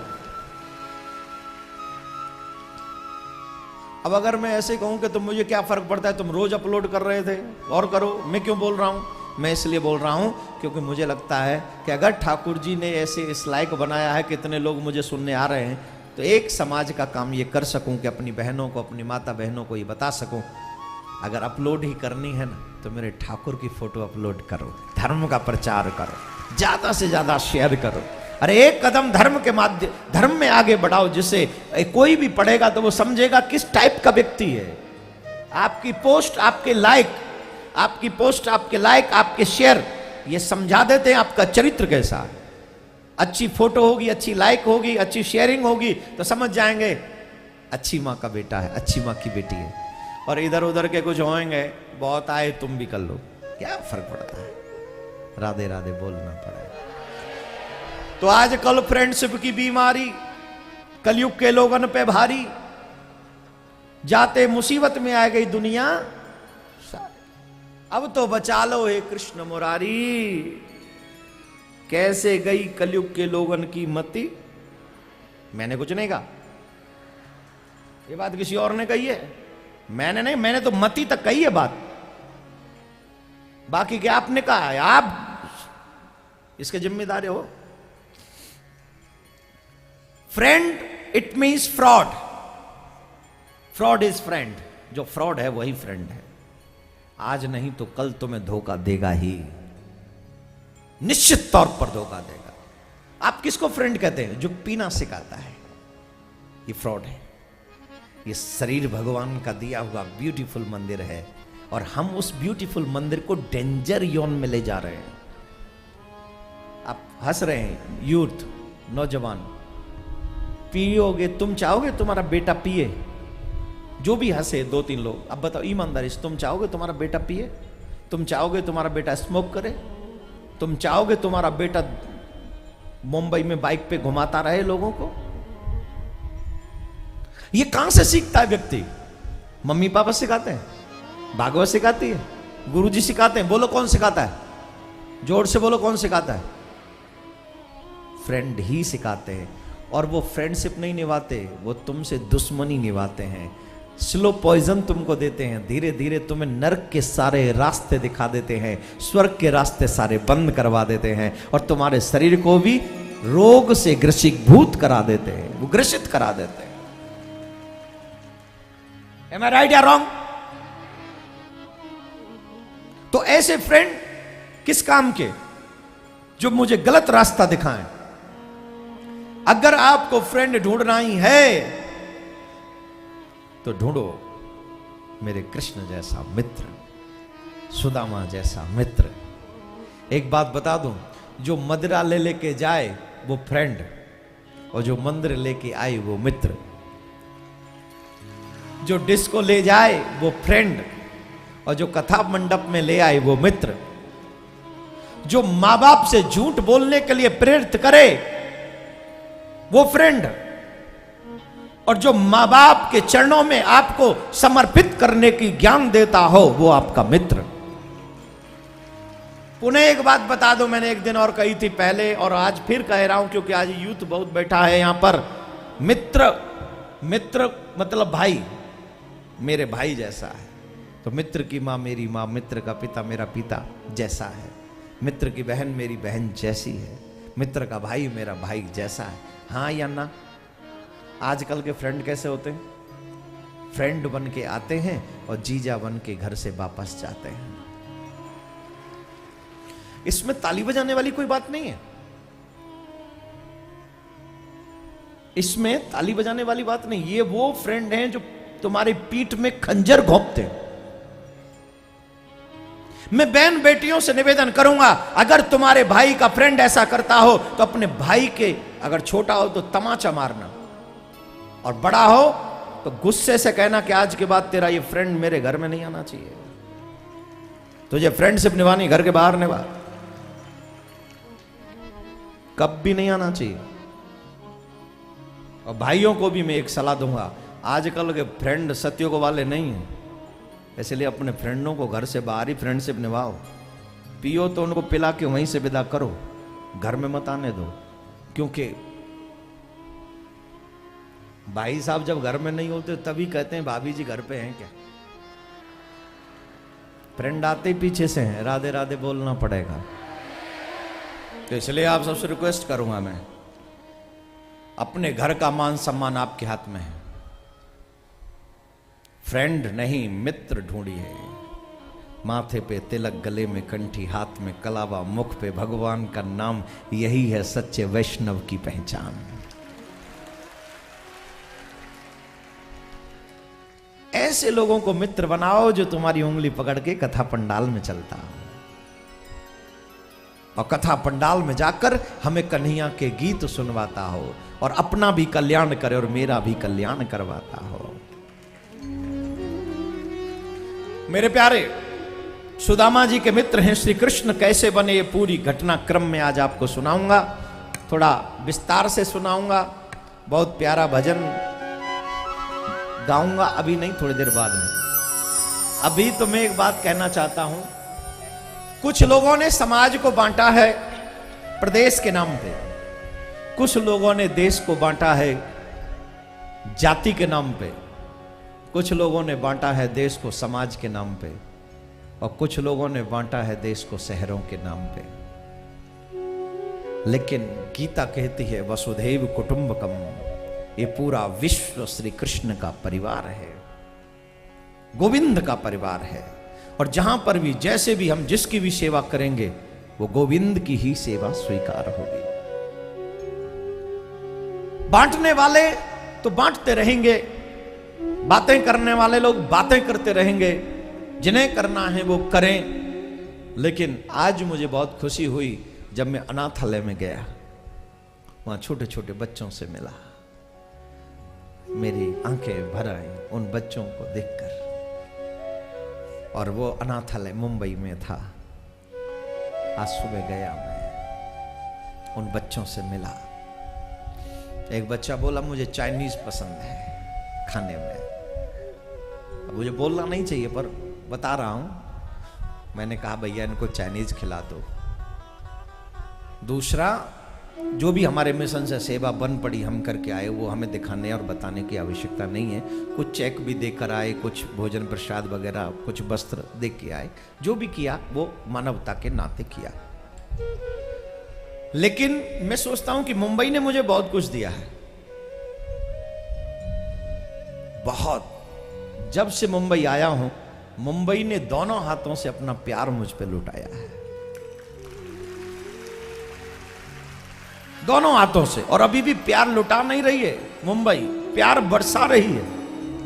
अब अगर मैं ऐसे कहूं कि तुम मुझे क्या फर्क पड़ता है, तुम रोज अपलोड कर रहे थे और करो, मैं क्यों बोल रहा हूं? मैं इसलिए बोल रहा हूं क्योंकि मुझे लगता है कि अगर ठाकुर जी ने ऐसे इस लायक बनाया है कि इतने लोग मुझे सुनने आ रहे हैं, तो एक समाज का काम ये कर सकूं कि अपनी बहनों को, अपनी माता बहनों को ये बता सकूं, अगर अपलोड ही करनी है ना तो मेरे ठाकुर की फोटो अपलोड करो, धर्म का प्रचार करो, ज्यादा से ज्यादा शेयर करो। अरे एक कदम धर्म के माध्यम, धर्म में आगे बढ़ाओ, जिससे कोई भी पढ़ेगा तो वो समझेगा किस टाइप का व्यक्ति है। आपकी पोस्ट, आपके लाइक, आपकी पोस्ट, आपके लाइक, आपके शेयर, ये समझा देते हैं आपका चरित्र कैसा है। अच्छी फोटो होगी, अच्छी लाइक होगी, अच्छी शेयरिंग होगी तो समझ जाएंगे अच्छी माँ का बेटा है, अच्छी माँ की बेटी है। और इधर उधर के कुछ होंगे, बहुत आए तुम भी कर लो, क्या फर्क पड़ता है, राधे राधे बोलना पड़ेगा। तो आजकल फ्रेंडशिप की बीमारी कलयुग के लोगों पे भारी, जाते मुसीबत में आ गई दुनिया। अब तो बचा लो हे कृष्ण मुरारी, कैसे गई कलयुग के लोगों की मति। मैंने कुछ नहीं कहा, ये बात किसी और ने कही है, मैंने नहीं, मैंने तो मति तक कही है बात, बाकी क्या आपने कहा है, आप इसके जिम्मेदार हो। Friend it means fraud, fraud is friend, जो फ्रॉड है वही फ्रेंड है। आज नहीं तो कल तुम्हें धोखा देगा ही, निश्चित तौर पर धोखा देगा। आप किसको फ्रेंड कहते हैं? जो पीना सिखाता है, ये फ्रॉड है। ये शरीर भगवान का दिया हुआ ब्यूटीफुल मंदिर है और हम उस ब्यूटीफुल मंदिर को डेंजर जोन में ले जा रहे हैं। आप हंस रहे हैं, यूथ, नौजवान, पियोगे, तुम चाहोगे तुम्हारा बेटा पिए? जो भी हंसे दो तीन लोग, अब बताओ ईमानदारी से, तुम चाहोगे तुम्हारा बेटा पिए? तुम चाहोगे तुम्हारा बेटा स्मोक करे? तुम चाहोगे तुम्हारा बेटा मुंबई में बाइक पे घुमाता रहे लोगों को? ये कहां से सीखता है व्यक्ति? मम्मी पापा सिखाते हैं, भागवत सिखाती है, गुरुजी सिखाते हैं। बोलो कौन सिखाता है? जोर से बोलो कौन सिखाता है? फ्रेंड ही सिखाते हैं। और वो फ्रेंडशिप नहीं निभाते, वो तुमसे दुश्मनी निभाते हैं, स्लो पॉइजन तुमको देते हैं, धीरे धीरे तुम्हें नरक के सारे रास्ते दिखा देते हैं, स्वर्ग के रास्ते सारे बंद करवा देते हैं और तुम्हारे शरीर को भी रोग से ग्रसित करा देते हैं, वो ग्रसित करा देते हैं। Am I right या wrong? तो ऐसे फ्रेंड किस काम के? जो मुझे गलत रास्ता दिखाएं। अगर आपको फ्रेंड ढूंढना ही है तो ढूंढो मेरे कृष्ण जैसा मित्र, सुदामा जैसा मित्र। एक बात बता दूं, जो मदिरा ले लेके जाए वो फ्रेंड, और जो मंदिर लेके आए वो मित्र। जो डिस्को ले जाए वो फ्रेंड, और जो कथा मंडप में ले आए वो मित्र। जो मां बाप से झूठ बोलने के लिए प्रेरित करे वो फ्रेंड, और जो मां बाप के चरणों में आपको समर्पित करने की ज्ञान देता हो वो आपका मित्र। पुनः एक बात बता दो, मैंने एक दिन और कही थी पहले और आज फिर कह रहा हूं क्योंकि आज यूथ बहुत बैठा है यहां पर। मित्र, मित्र मतलब भाई, मेरे भाई जैसा है। तो मित्र की मां मेरी मां, मित्र का पिता मेरा पिता जैसा है, मित्र की बहन मेरी बहन जैसी है, मित्र का भाई मेरा भाई जैसा है। हाँ या ना? आजकल के फ्रेंड कैसे होते हैं? फ्रेंड बन के आते हैं और जीजा बन के घर से वापस जाते हैं। इसमें ताली बजाने वाली कोई बात नहीं है, इसमें ताली बजाने वाली बात नहीं। ये वो फ्रेंड हैं जो तुम्हारी पीठ में खंजर घोंपते हैं। मैं बहन बेटियों से निवेदन करूंगा, अगर तुम्हारे भाई का फ्रेंड ऐसा करता हो तो अपने भाई के, अगर छोटा हो तो तमाचा मारना, और बड़ा हो तो गुस्से से कहना कि आज के बाद तेरा ये फ्रेंड मेरे घर में नहीं आना चाहिए। तुझे फ्रेंडशिप निभानी, घर के बाहर निभा, कब भी नहीं आना चाहिए। और भाइयों को भी मैं एक सलाह दूंगा, आजकल के फ्रेंड सत्यों वाले नहीं है, इसलिए अपने फ्रेंडों को घर से बाहर ही फ्रेंडशिप निभाओ। पियो तो उनको पिला के वहीं से विदा करो, घर में मत आने दो। क्योंकि भाई साहब जब घर में नहीं होते तभी कहते हैं भाभी जी घर पे हैं क्या। फ्रेंड आते ही पीछे से हैं, राधे राधे बोलना पड़ेगा। तो इसलिए आप सबसे रिक्वेस्ट करूंगा मैं, अपने घर का मान सम्मान आपके हाथ में है। फ्रेंड नहीं मित्र ढूंढिए। माथे पे तिलक, गले में कंठी, हाथ में कलावा, मुख पे भगवान का नाम, यही है सच्चे वैष्णव की पहचान। ऐसे लोगों को मित्र बनाओ जो तुम्हारी उंगली पकड़ के कथा पंडाल में चलता हो, और कथा पंडाल में जाकर हमें कन्हैया के गीत सुनवाता हो, और अपना भी कल्याण करे और मेरा भी कल्याण करवाता हो। मेरे प्यारे, सुदामा जी के मित्र हैं श्री कृष्ण, कैसे बने ये पूरी घटना क्रम में आज आपको सुनाऊंगा, थोड़ा विस्तार से सुनाऊंगा। बहुत प्यारा भजन गाऊंगा, अभी नहीं, थोड़ी देर बाद में। अभी तो मैं एक बात कहना चाहता हूं, कुछ लोगों ने समाज को बांटा है प्रदेश के नाम पे, कुछ लोगों ने देश को बांटा है जाति के नाम पे, कुछ लोगों ने बांटा है देश को समाज के नाम पे, और कुछ लोगों ने बांटा है देश को शहरों के नाम पे। लेकिन गीता कहती है वसुधैव कुटुंबकम, ये पूरा विश्व श्री कृष्ण का परिवार है, गोविंद का परिवार है। और जहां पर भी जैसे भी हम जिसकी भी सेवा करेंगे वो गोविंद की ही सेवा स्वीकार होगी। बांटने वाले तो बांटते रहेंगे, बातें करने वाले लोग बातें करते रहेंगे, जिन्हें करना है वो करें। लेकिन आज मुझे बहुत खुशी हुई जब मैं अनाथालय में गया, वहां छोटे छोटे बच्चों से मिला, मेरी आंखें भर आई उन बच्चों को देखकर। और वो अनाथालय मुंबई में था। आज सुबह गया मैं, उन बच्चों से मिला। एक बच्चा बोला मुझे चाइनीज पसंद है खाने में। अब मुझे बोलना नहीं चाहिए पर बता रहा हूं। मैंने कहा भैया इनको चाइनीज खिला दो। दूसरा, जो भी हमारे मिशन से सेवा बन पड़ी हम करके आए, वो हमें दिखाने और बताने की आवश्यकता नहीं है। कुछ चेक भी देकर आए, कुछ भोजन प्रसाद वगैरह, कुछ वस्त्र दे के आए। जो भी किया वो मानवता के नाते किया। लेकिन मैं सोचता हूं कि मुंबई ने मुझे बहुत कुछ दिया है, बहुत। जब से मुंबई आया हूं, मुंबई ने दोनों हाथों से अपना प्यार मुझ पे लुटाया है, दोनों हाथों से। और अभी भी प्यार लुटा नहीं रही है मुंबई, प्यार बरसा रही है,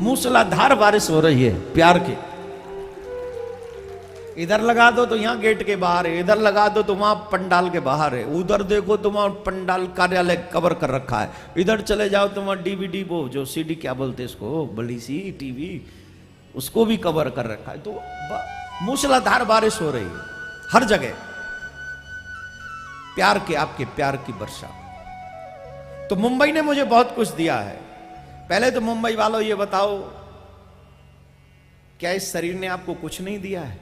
मूसलाधार बारिश हो रही है प्यार की। इधर लगा दो तो यहां गेट के बाहर है, इधर लगा दो तो वहां पंडाल के बाहर है, उधर देखो तो वहां पंडाल कार्यालय कवर कर रखा है, इधर चले जाओ तो वहां डीवीडी, वो जो सीडी क्या बोलते इसको, बड़ी सी टीवी, उसको भी कवर कर रखा है। तो मूसलाधार बारिश हो रही है हर जगह, प्यार के, आपके प्यार की वर्षा। तो मुंबई ने मुझे बहुत कुछ दिया है। पहले तो मुंबई वालों ये बताओ, क्या इस शरीर ने आपको कुछ नहीं दिया है?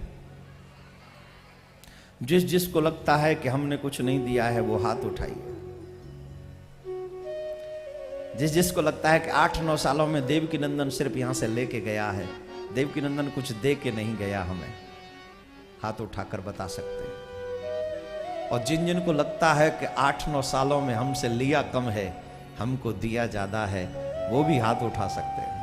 जिस जिसको लगता है कि हमने कुछ नहीं दिया है वो हाथ उठाइए। जिस जिसको लगता है कि 8-9 सालों में देवकी नंदन सिर्फ यहां से लेके गया है, देवकी नंदन कुछ दे के नहीं गया हमें, हाथ उठाकर बता सकते हैं। और जिन जिन को लगता है कि 8-9 सालों में हमसे लिया कम है, हमको दिया ज्यादा है, वो भी हाथ उठा सकते हैं।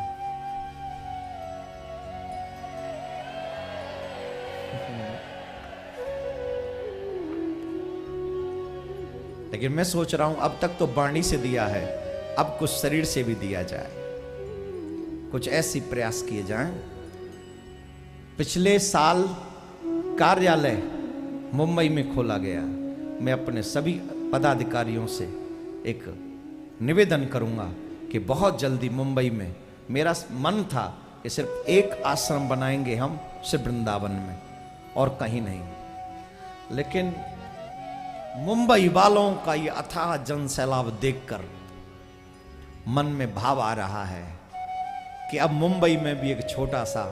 लेकिन मैं सोच रहा हूं अब तक तो वाणी से दिया है, अब कुछ शरीर से भी दिया जाए, कुछ ऐसी प्रयास किए जाएं। पिछले साल कार्यालय मुंबई में खोला गया। मैं अपने सभी पदाधिकारियों से एक निवेदन करूंगा कि बहुत जल्दी मुंबई में, मेरा मन था कि सिर्फ एक आश्रम बनाएंगे हम सिर्फ वृंदावन में, और कहीं नहीं। लेकिन मुंबई वालों का ये अथाह जन सैलाब देखकर मन में भाव आ रहा है कि अब मुंबई में भी एक छोटा सा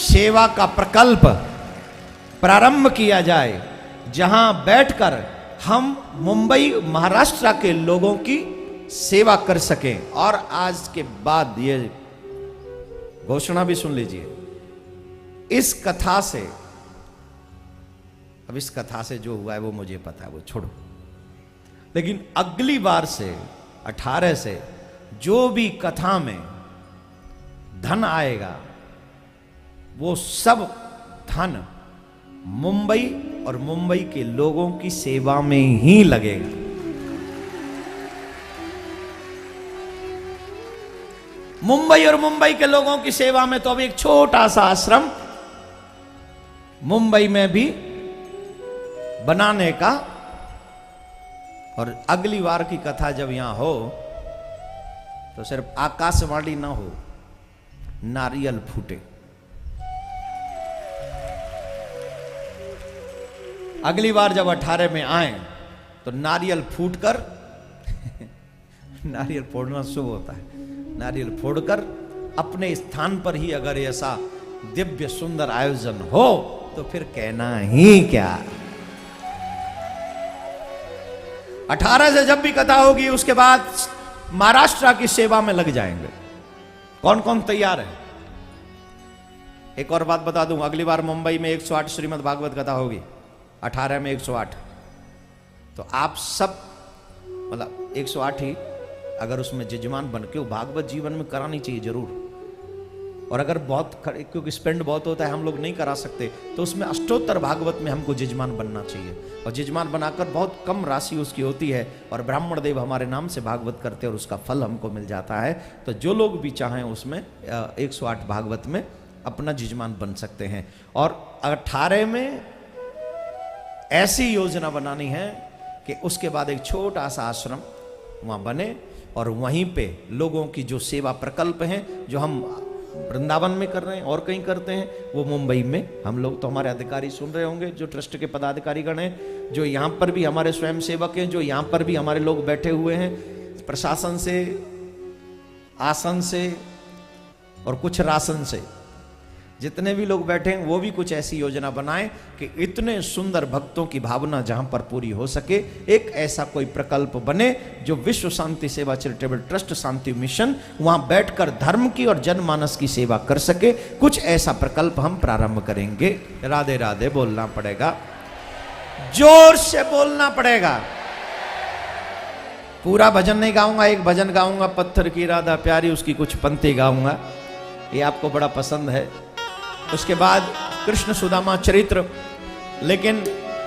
सेवा का प्रकल्प प्रारंभ किया जाए, जहां बैठकर हम मुंबई महाराष्ट्र के लोगों की सेवा कर सकें। और आज के बाद ये घोषणा भी सुन लीजिए, इस कथा से, अब इस कथा से जो हुआ है वो मुझे पता है, वो छोड़ो, लेकिन अगली बार से 18 से जो भी कथा में धन आएगा वो सब धन मुंबई और मुंबई के लोगों की सेवा में ही लगेगा। मुंबई और मुंबई के लोगों की सेवा में तो अब एक छोटा सा आश्रम मुंबई में भी बनाने का, और अगली बार की कथा जब यहां हो तो सिर्फ आकाशवाणी ना हो, नारियल फूटे। अगली बार जब 18 में आए तो नारियल फूटकर नारियल फोड़ना शुभ होता है, नारियल फोड़कर अपने स्थान पर ही अगर ऐसा दिव्य सुंदर आयोजन हो तो फिर कहना ही क्या। 18 से जब भी कथा होगी उसके बाद महाराष्ट्र की सेवा में लग जाएंगे। कौन कौन तैयार है? एक और बात बता दूं, अगली बार मुंबई में 108 श्रीमद् भागवत कथा होगी, 18 में 108, तो आप सब मतलब 108 ही अगर उसमें जजमान बन के भागवत जीवन में करानी चाहिए जरूर। और अगर बहुत, क्योंकि स्पेंड बहुत होता है, हम लोग नहीं करा सकते, तो उसमें अष्टोत्तर भागवत में हमको जजमान बनना चाहिए। और जजमान बनाकर बहुत कम राशि उसकी होती है और ब्राह्मण देव हमारे नाम से भागवत करते हैं और उसका फल हमको मिल जाता है। तो जो लोग भी चाहें उसमें 108 भागवत में अपना जजमान बन सकते हैं। और 18 में ऐसी योजना बनानी है कि उसके बाद एक छोटा सा आश्रम वहाँ बने और वहीं पे लोगों की जो सेवा प्रकल्प हैं, जो हम वृंदावन में कर रहे हैं और कहीं करते हैं, वो मुंबई में हम लोग, तो हमारे अधिकारी सुन रहे होंगे, जो ट्रस्ट के पदाधिकारीगण हैं, जो यहाँ पर भी हमारे स्वयं सेवक हैं, जो यहाँ पर भी हमारे लोग बैठे हुए हैं, प्रशासन से, आसन से और कुछ राशन से, जितने भी लोग बैठे हैं वो भी कुछ ऐसी योजना बनाएं कि इतने सुंदर भक्तों की भावना जहां पर पूरी हो सके, एक ऐसा कोई प्रकल्प बने जो विश्व शांति सेवा चैरिटेबल ट्रस्ट शांति मिशन वहां बैठकर धर्म की और जनमानस की सेवा कर सके। कुछ ऐसा प्रकल्प हम प्रारंभ करेंगे। राधे राधे बोलना पड़ेगा, जोर से बोलना पड़ेगा। पूरा भजन नहीं गाऊंगा, एक भजन गाऊंगा, पत्थर की राधा प्यारी, उसकी कुछ पंक्ति गाऊंगा, ये आपको बड़ा पसंद है। उसके बाद कृष्ण सुदामा चरित्र। लेकिन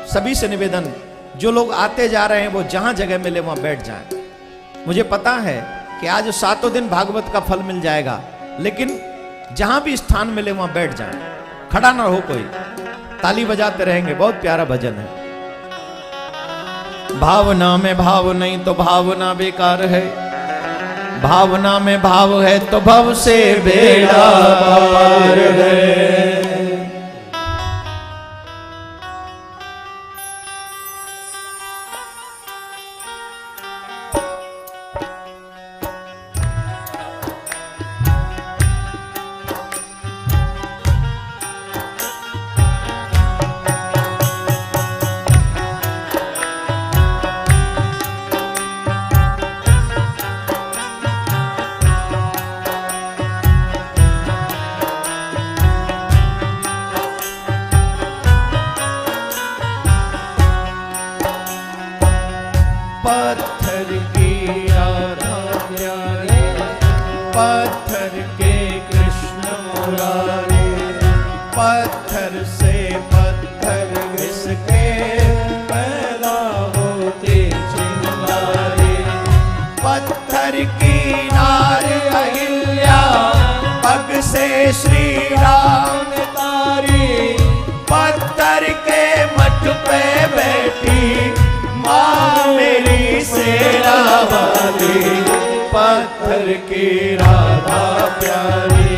सभी से निवेदन, जो लोग आते जा रहे हैं वो जहां जगह मिले वहां बैठ जाएं। मुझे पता है कि आज 7 दिन भागवत का फल मिल जाएगा, लेकिन जहां भी स्थान मिले वहां बैठ जाएं, खड़ा ना हो कोई, ताली बजाते रहेंगे। बहुत प्यारा भजन है। भावना में भाव नहीं तो भावना बेकार है, भावना में भाव है तो भव से बेड़ा पार है। पत्थर की राधा प्यारे, पत्थर के कृष्ण मुरारे, पत्थर से पत्थर घिसके पैदा होते चिंगारे। पत्थर की नार अहिल्या, पग से श्री राम ने तारी, पत्थर के मठ पे बैठी माँ मेरी सेरा वाली, पत्थर की राधा प्यारी।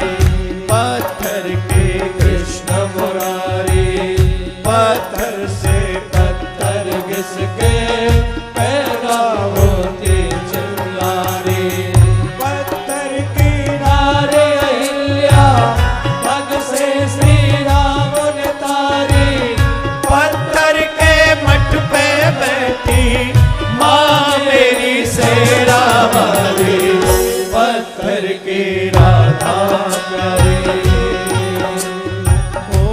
राधा प्यारे। ओ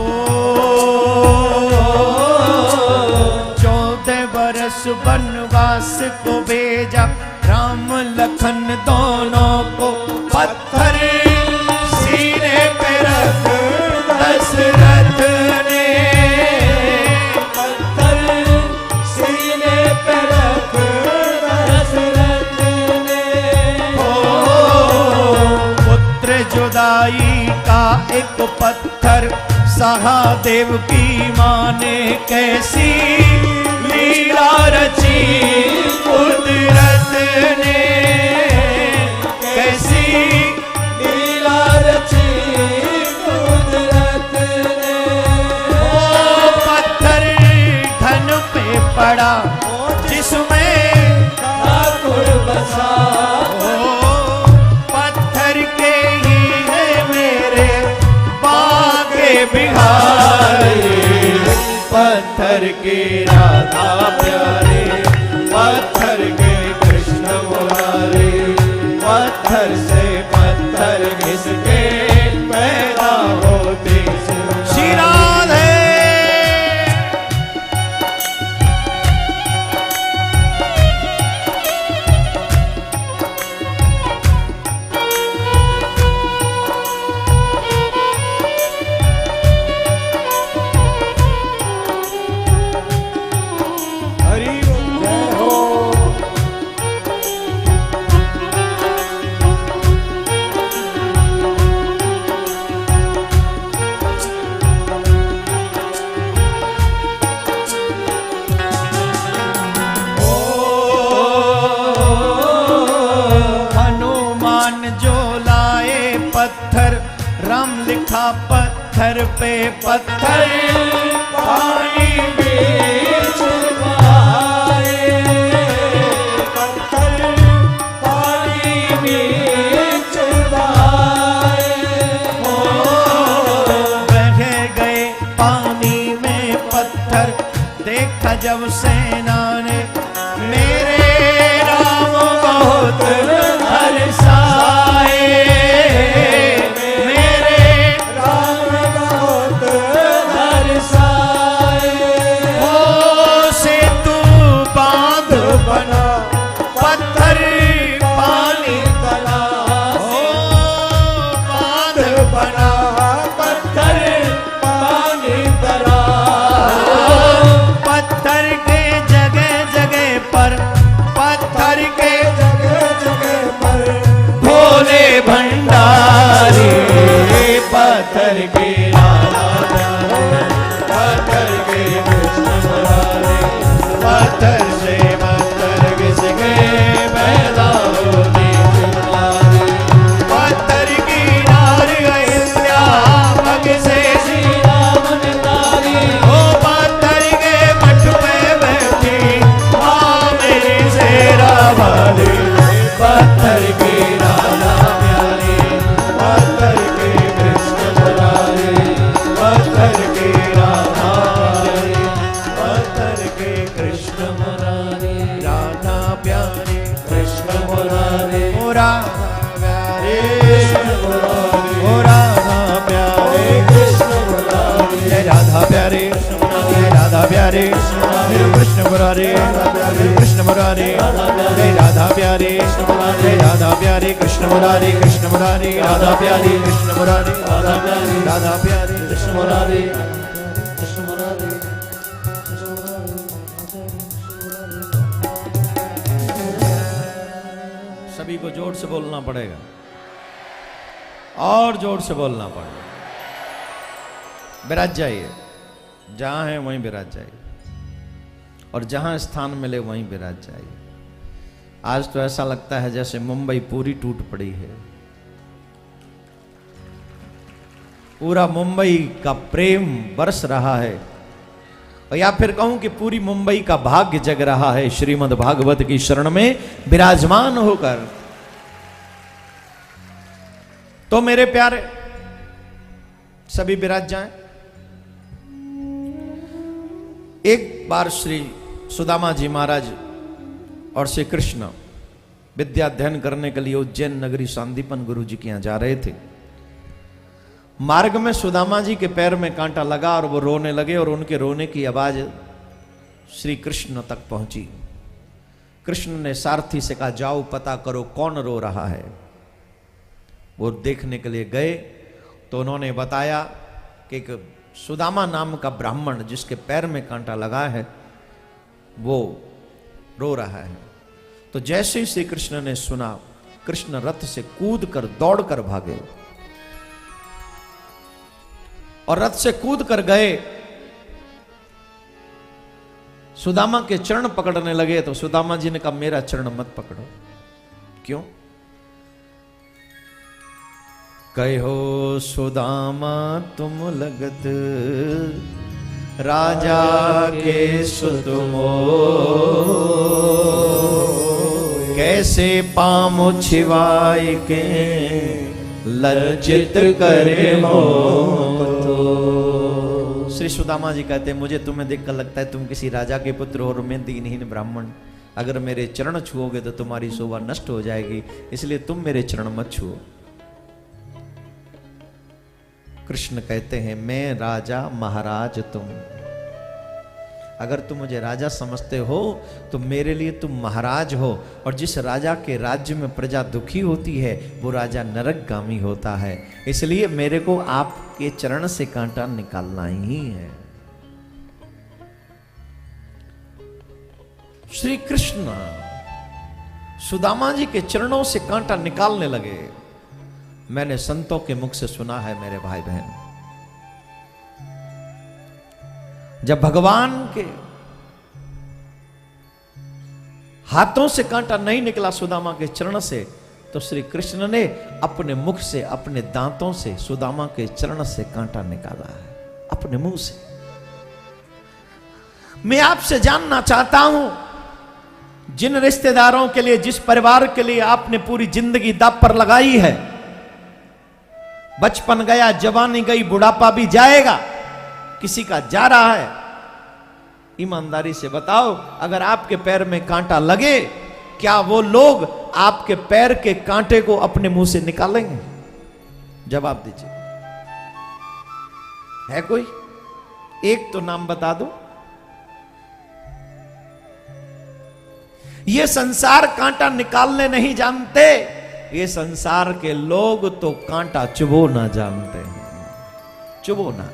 14 बरस वनवास को भेजा राम लखन दोनों को, पत्थर सीने पे रख दशरथ ने, पत्थर सीने पे रख दशरथ ने। ओ पुत्र जुदाई का एक पत्थर सहादेव की माँ ने कैसी लीला रची कुदरत ने, कैसी लीला रची कुदरत ने। ओ पत्थर धन पे पड़ा जिसमें ठाकुर बसा, ओ पत्थर के ही है मेरे बागे बिहारी, पत्थर के राधा प्यारे, पत्थर के कृष्ण मुरारी, पत्थर से पत्थर घिसके पैदा होते श्री राधे। लिखा पत्थर पे पत्थर पानी बीच बहाए, पत्थर पानी बीच बहाए। ओ बह गए पानी में पत्थर, देखा जब सेना ने मेरे राम बहुत हर्षाए, भंडारी पत्थर के लाला प्यारे, पत्थर के कृष्ण मुरारी, पत्थर से पत्थर घिसके पैदा होते तुम्हारे, पत्थर की नारी अहिल्या मग से श्री राम ने तारी, ओ पत्थर के मठ पे बैठी माँ मेरी शेरा वाली, पत्थर की लाला पत्थर के कृष्ण मुरारी, पत्थर के राधा प्यारे, पत्थर के कृष्ण मुरारी, राधा प्यारे कृष्ण मुरारी, ओ राधा प्यारे कृष्ण मुरारी, ओ राधा प्यारे कृष्ण मुरारी, जय राधा प्यारे जय राधा प्यारे कृष्ण मुरारी, कृष्ण मुरारी, जय राधा प्यारे जय राधा प्यारे कृष्ण मुरारी, कृष्ण मुरारी, राधा प्यारी कृष्ण मुरारी, राधा प्यारी, राधा प्यारी कृष्ण मुरारी, कृष्ण मुरारी। सभी को जोर से बोलना पड़ेगा और जोर से बोलना पड़ेगा। विराज जाइए, जहां है वहीं विराज जाइए और जहां स्थान मिले वहीं विराज जाइए। आज तो ऐसा लगता है जैसे मुंबई पूरी टूट पड़ी है, पूरा मुंबई का प्रेम बरस रहा है, और या फिर कहूं कि पूरी मुंबई का भाग्य जग रहा है श्रीमद् भागवत की शरण में विराजमान होकर। तो मेरे प्यारे सभी विराज जाएं। एक बार श्री सुदामा जी महाराज और श्री कृष्ण विद्या अध्ययन करने के लिए उज्जैन नगरी सांदीपन गुरु जी के यहाँ जा रहे थे। मार्ग में सुदामा जी के पैर में कांटा लगा और वो रोने लगे और उनके रोने की आवाज श्री कृष्ण तक पहुंची। कृष्ण ने सारथी से कहा, जाओ पता करो कौन रो रहा है। वो देखने के लिए गए तो उन्होंने बताया कि एक सुदामा नाम का ब्राह्मण जिसके पैर में कांटा लगा है वो रो रहा है। तो जैसे ही श्री कृष्ण ने सुना, कृष्ण रथ से कूद कर दौड़ कर भागे और रथ से कूद कर गए, सुदामा के चरण पकड़ने लगे। तो सुदामा जी ने कहा, मेरा चरण मत पकड़ो। क्यों? कहो सुदामा तुम लगत राजा के सुत मोय, कैसे पामो छिवाई के लज्जित करे मोतो। श्री सुदामा जी कहते हैं, मुझे तुम्हें देखकर लगता है तुम किसी राजा के पुत्र हो और मैं दीनहीन ब्राह्मण। अगर मेरे चरण छुओगे तो तुम्हारी शोभा नष्ट हो जाएगी, इसलिए तुम मेरे चरण मत छुओ। कृष्ण कहते हैं, मैं राजा महाराज तुम। अगर तुम मुझे राजा समझते हो तो मेरे लिए तुम महाराज हो, और जिस राजा के राज्य में प्रजा दुखी होती है वो राजा नरकगामी होता है। इसलिए मेरे को आपके चरण से कांटा निकालना ही है। श्री कृष्ण सुदामा जी के चरणों से कांटा निकालने लगे। मैंने संतों के मुख से सुना है मेरे भाई बहन, जब भगवान के हाथों से कांटा नहीं निकला सुदामा के चरण से, तो श्री कृष्ण ने अपने मुख से, अपने दांतों से सुदामा के चरण से कांटा निकाला है, अपने मुंह से। मैं आपसे जानना चाहता हूं, जिन रिश्तेदारों के लिए, जिस परिवार के लिए आपने पूरी जिंदगी दांव पर लगाई है, बचपन गया, जवानी गई, बुढ़ापा भी जाएगा, किसी का जा रहा है। ईमानदारी से बताओ, अगर आपके पैर में कांटा लगे, क्या वो लोग आपके पैर के कांटे को अपने मुंह से निकालेंगे? जवाब दीजिए। है कोई? एक तो नाम बता दो। ये संसार कांटा निकालने नहीं जानते, ये संसार के लोग तो कांटा चुभोना जानते हैं। चुभोना,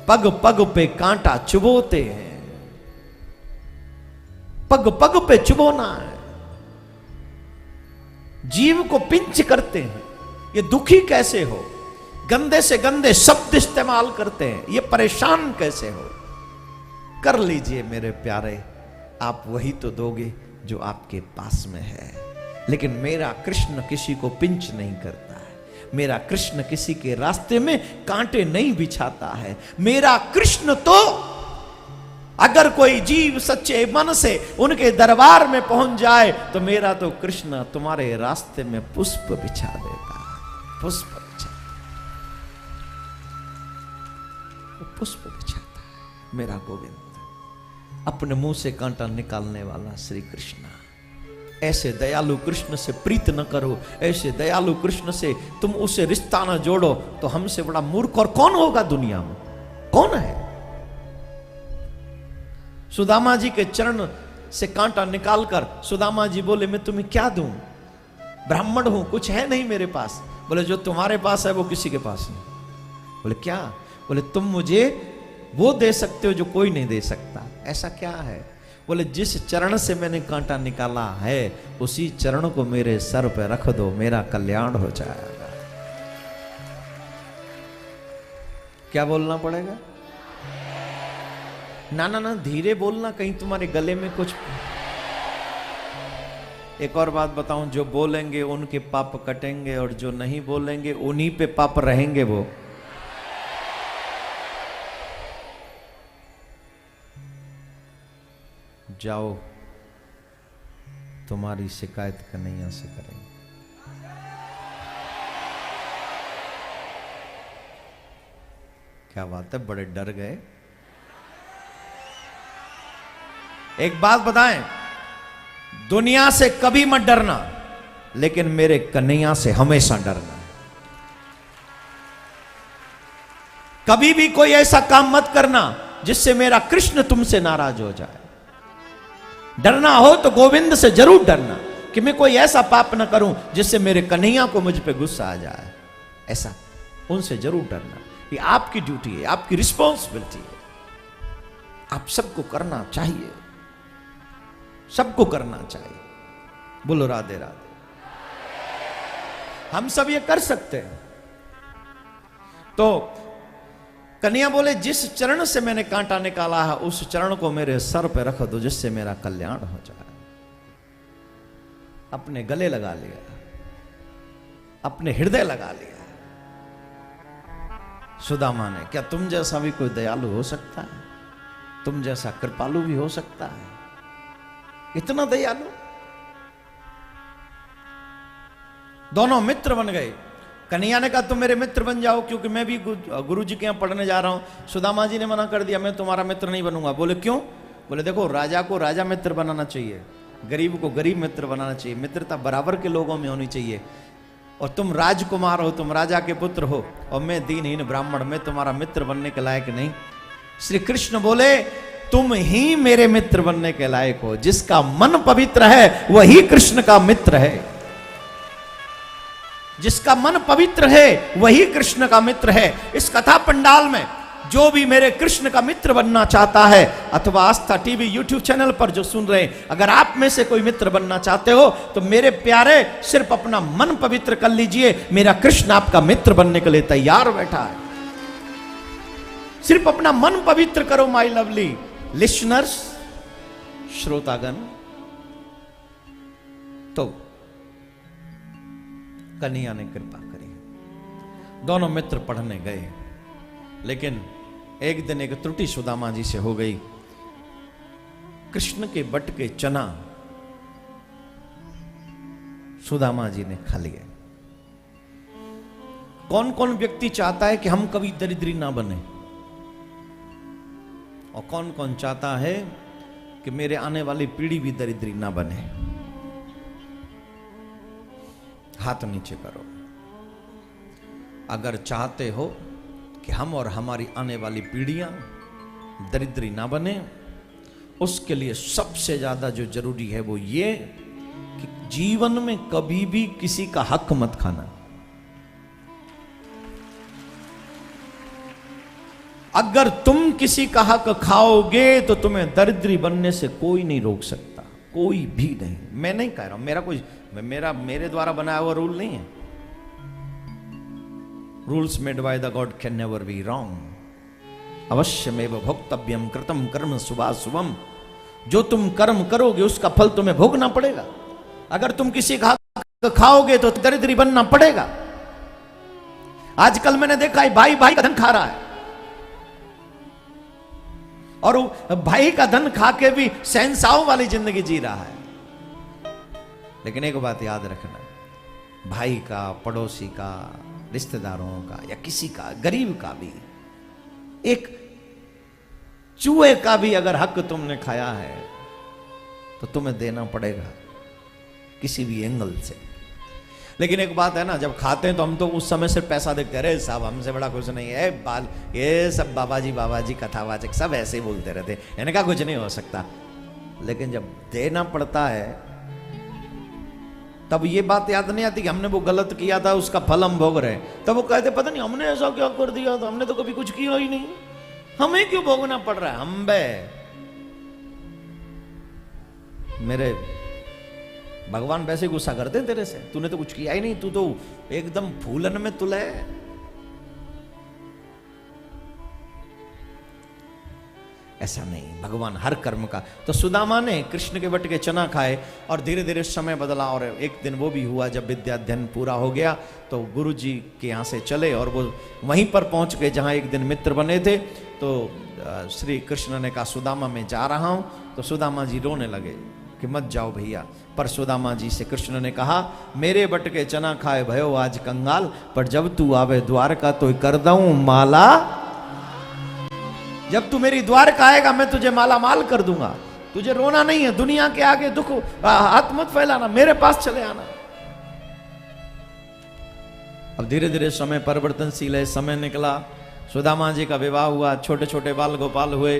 पग पग पे कांटा चुभोते हैं, पग पग पे चुभोना है, जीव को पिंच करते हैं। ये दुखी कैसे हो, गंदे से गंदे शब्द इस्तेमाल करते हैं, ये परेशान कैसे हो। कर लीजिए मेरे प्यारे, आप वही तो दोगे जो आपके पास में है। लेकिन मेरा कृष्ण किसी को पिंच नहीं करता है, मेरा कृष्ण किसी के रास्ते में कांटे नहीं बिछाता है। मेरा कृष्ण तो अगर कोई जीव सच्चे मन से उनके दरबार में पहुंच जाए तो मेरा तो कृष्ण तुम्हारे रास्ते में पुष्प बिछा देता है। पुष्प बिछा, पुष्प बिछाता है मेरा गोविंद, अपने मुंह से कांटा निकालने वाला श्री कृष्ण। ऐसे दयालु कृष्ण से प्रीत न करो, ऐसे दयालु कृष्ण से तुम उसे रिश्ता न जोड़ो तो हमसे बड़ा मूर्ख और कौन होगा दुनिया में? कौन है? सुदामा जी के चरण से कांटा निकालकर सुदामा जी बोले, मैं तुम्हें क्या दूं? ब्राह्मण हूं, कुछ है नहीं मेरे पास। बोले, जो तुम्हारे पास है वो किसी के पास नहीं। बोले, क्या? बोले, तुम मुझे वो दे सकते हो जो कोई नहीं दे सकता। ऐसा क्या है? बोले, जिस चरण से मैंने कांटा निकाला है उसी चरण को मेरे सर पे रख दो, मेरा कल्याण हो जाएगा। क्या बोलना पड़ेगा? ना ना ना, धीरे बोलना, कहीं तुम्हारे गले में कुछ। एक और बात बताऊं, जो बोलेंगे उनके पाप कटेंगे और जो नहीं बोलेंगे उन्हीं पे पाप रहेंगे। वो जाओ, तुम्हारी शिकायत कन्हैया से करेंगे। क्या बात है, बड़े डर गए। एक बात बताएं, दुनिया से कभी मत डरना, लेकिन मेरे कन्हैया से हमेशा डरना। कभी भी कोई ऐसा काम मत करना जिससे मेरा कृष्ण तुमसे नाराज हो जाए। डरना हो तो गोविंद से जरूर डरना कि मैं कोई ऐसा पाप ना करूं जिससे मेरे कन्हैया को मुझ पे गुस्सा आ जाए। ऐसा उनसे जरूर डरना। ये आपकी ड्यूटी है, आपकी रिस्पॉन्सिबिलिटी है। आप सबको करना चाहिए, सबको करना चाहिए। बोलो राधे राधे। हम सब ये कर सकते हैं। तो कन्हैया बोले, जिस चरण से मैंने कांटा निकाला है उस चरण को मेरे सर पे रख दो जिससे मेरा कल्याण हो जाए। अपने गले लगा लिया, अपने हृदय लगा लिया। सुदामा ने, क्या तुम जैसा भी कोई दयालु हो सकता है? तुम जैसा कृपालु भी हो सकता है? इतना दयालु। दोनों मित्र बन गए। कन्हैया ने कहा तुम मेरे मित्र बन जाओ क्योंकि मैं भी गुरु जी के यहां पढ़ने जा रहा हूं। सुदामा जी ने मना कर दिया, मैं तुम्हारा मित्र नहीं बनूंगा। बोले क्यों? बोले देखो, राजा को राजा मित्र बनाना चाहिए, गरीब को गरीब मित्र बनाना चाहिए। मित्रता बराबर के लोगों में होनी चाहिए। और तुम राजकुमार हो, तुम राजा के पुत्र हो, और मैं दीनहीन ब्राह्मण, मैं तुम्हारा मित्र बनने के लायक नहीं। श्री कृष्ण बोले, तुम ही मेरे मित्र बनने के लायक हो। जिसका मन पवित्र है वही कृष्ण का मित्र है। जिसका मन पवित्र है वही कृष्ण का मित्र है। इस कथा पंडाल में जो भी मेरे कृष्ण का मित्र बनना चाहता है, अथवा आस्था टीवी यूट्यूब चैनल पर जो सुन रहे हैं, अगर आप में से कोई मित्र बनना चाहते हो तो मेरे प्यारे, सिर्फ अपना मन पवित्र कर लीजिए। मेरा कृष्ण आपका मित्र बनने के लिए तैयार बैठा है। सिर्फ अपना मन पवित्र करो माय लवली लिसनर्स, श्रोतागण। तो कन्हैया ने कृपा करी, दोनों मित्र पढ़ने गए। लेकिन एक दिन एक त्रुटि सुदामा जी से हो गई। कृष्ण के बट के चना सुदामा जी ने खा लिए। कौन कौन व्यक्ति चाहता है कि हम कभी दरिद्री ना बने, और कौन कौन चाहता है कि मेरे आने वाली पीढ़ी भी दरिद्री ना बने? हाथ नीचे करो। अगर चाहते हो कि हम और हमारी आने वाली पीढ़ियां दरिद्री ना बने, उसके लिए सबसे ज्यादा जो जरूरी है वो ये कि जीवन में कभी भी किसी का हक मत खाना। अगर तुम किसी का हक खाओगे तो तुम्हें दरिद्री बनने से कोई नहीं रोक सकता, कोई भी नहीं। मैं नहीं कह रहा हूं, मेरे द्वारा बनाया हुआ रूल नहीं है। Rules made by the God can never be wrong. अवश्यमेव भोक्तव्यम कृतम कर्म शुभाशुभम। जो तुम कर्म करोगे उसका फल तुम्हें भोगना पड़ेगा। अगर तुम किसी का हक खाओगे तो दरिद्री बनना पड़ेगा। आजकल मैंने देखा है भाई भाई का धन खा रहा है, और भाई का धन खा के भी शहंशाहों वाली जिंदगी जी रहा है। लेकिन एक बात याद रखना, भाई का, पड़ोसी का, रिश्तेदारों का, या किसी का, गरीब का भी, एक चूहे का भी अगर हक तुमने खाया है तो तुम्हें देना पड़ेगा किसी भी एंगल से। लेकिन एक बात है ना, जब खाते हैं तो हम तो उस समय सिर्फ पैसा देखते हैं। अरे साहब हमसे बड़ा कुछ नहीं है, बाल ये सब बाबा जी कथावाचक सब ऐसे ही बोलते रहते, इनका कुछ नहीं हो सकता। लेकिन जब देना पड़ता है तब ये बात याद नहीं आती कि हमने वो गलत किया था, उसका फल हम भोग रहे हैं। तब वो कहते पता नहीं हमने ऐसा क्या कर दिया था, हमने तो कभी कुछ किया ही नहीं, हमें क्यों भोगना पड़ रहा है। हम बे मेरे भगवान वैसे गुस्सा करते हैं तेरे से, तूने तो कुछ किया ही नहीं, तू तो एकदम फूलन में तुले। ऐसा नहीं, भगवान हर कर्म का। तो सुदामा ने कृष्ण के बट के चना खाए और धीरे धीरे समय बदला। और एक दिन वो भी हुआ जब विद्याध्ययन पूरा हो गया तो गुरु जी के यहाँ से चले और वो वहीं पर पहुंच गए जहाँ एक दिन मित्र बने थे। तो श्री कृष्ण ने कहा सुदामा मैं जा रहा हूँ। तो सुदामा जी रोने लगे कि मत जाओ भैया। पर सुदामा जी से कृष्ण ने कहा मेरे बट के चना खाए भयो आज कंगाल, पर जब तू आवे द्वारका तो कर दऊं माला। जब तू मेरी द्वारका आएगा मैं तुझे माला माल कर दूंगा। तुझे रोना नहीं है, दुनिया के आगे दुख हाथ मत फैलाना, मेरे पास चले आना। अब धीरे धीरे समय परिवर्तनशील है, समय निकला सुदामा जी का विवाह हुआ, छोटे छोटे बाल गोपाल हुए।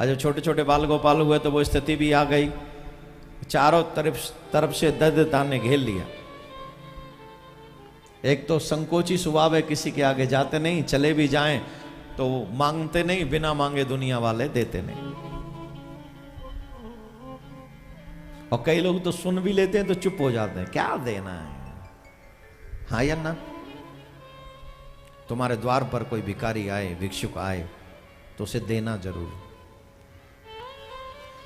और जब छोटे छोटे बाल गोपाल हुए तो वो स्थिति भी आ गई, चारों तरफ से दरिद्रता ने घेर लिया। एक तो संकोची स्वभाव है, किसी के आगे जाते नहीं, चले भी जाएं तो मांगते नहीं, बिना मांगे दुनिया वाले देते नहीं। और कई लोग तो सुन भी लेते हैं तो चुप हो जाते हैं, क्या देना है। हाँ या ना? तुम्हारे द्वार पर कोई भिखारी आए, भिक्षुक आए तो उसे देना जरूर।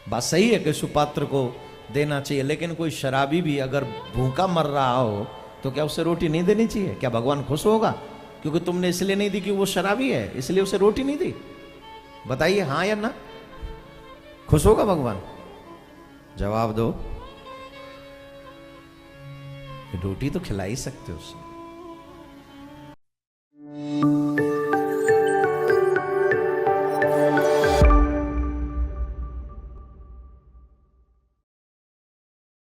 बात सही है कि सुपात्र को देना चाहिए, लेकिन कोई शराबी भी अगर भूखा मर रहा हो तो क्या उसे रोटी नहीं देनी चाहिए? क्या भगवान खुश होगा? क्योंकि तुमने इसलिए नहीं दी कि वो शराबी है, इसलिए उसे रोटी नहीं दी। बताइए हाँ या ना? खुश होगा भगवान? जवाब दो। रोटी तो खिला ही सकते हो उसे।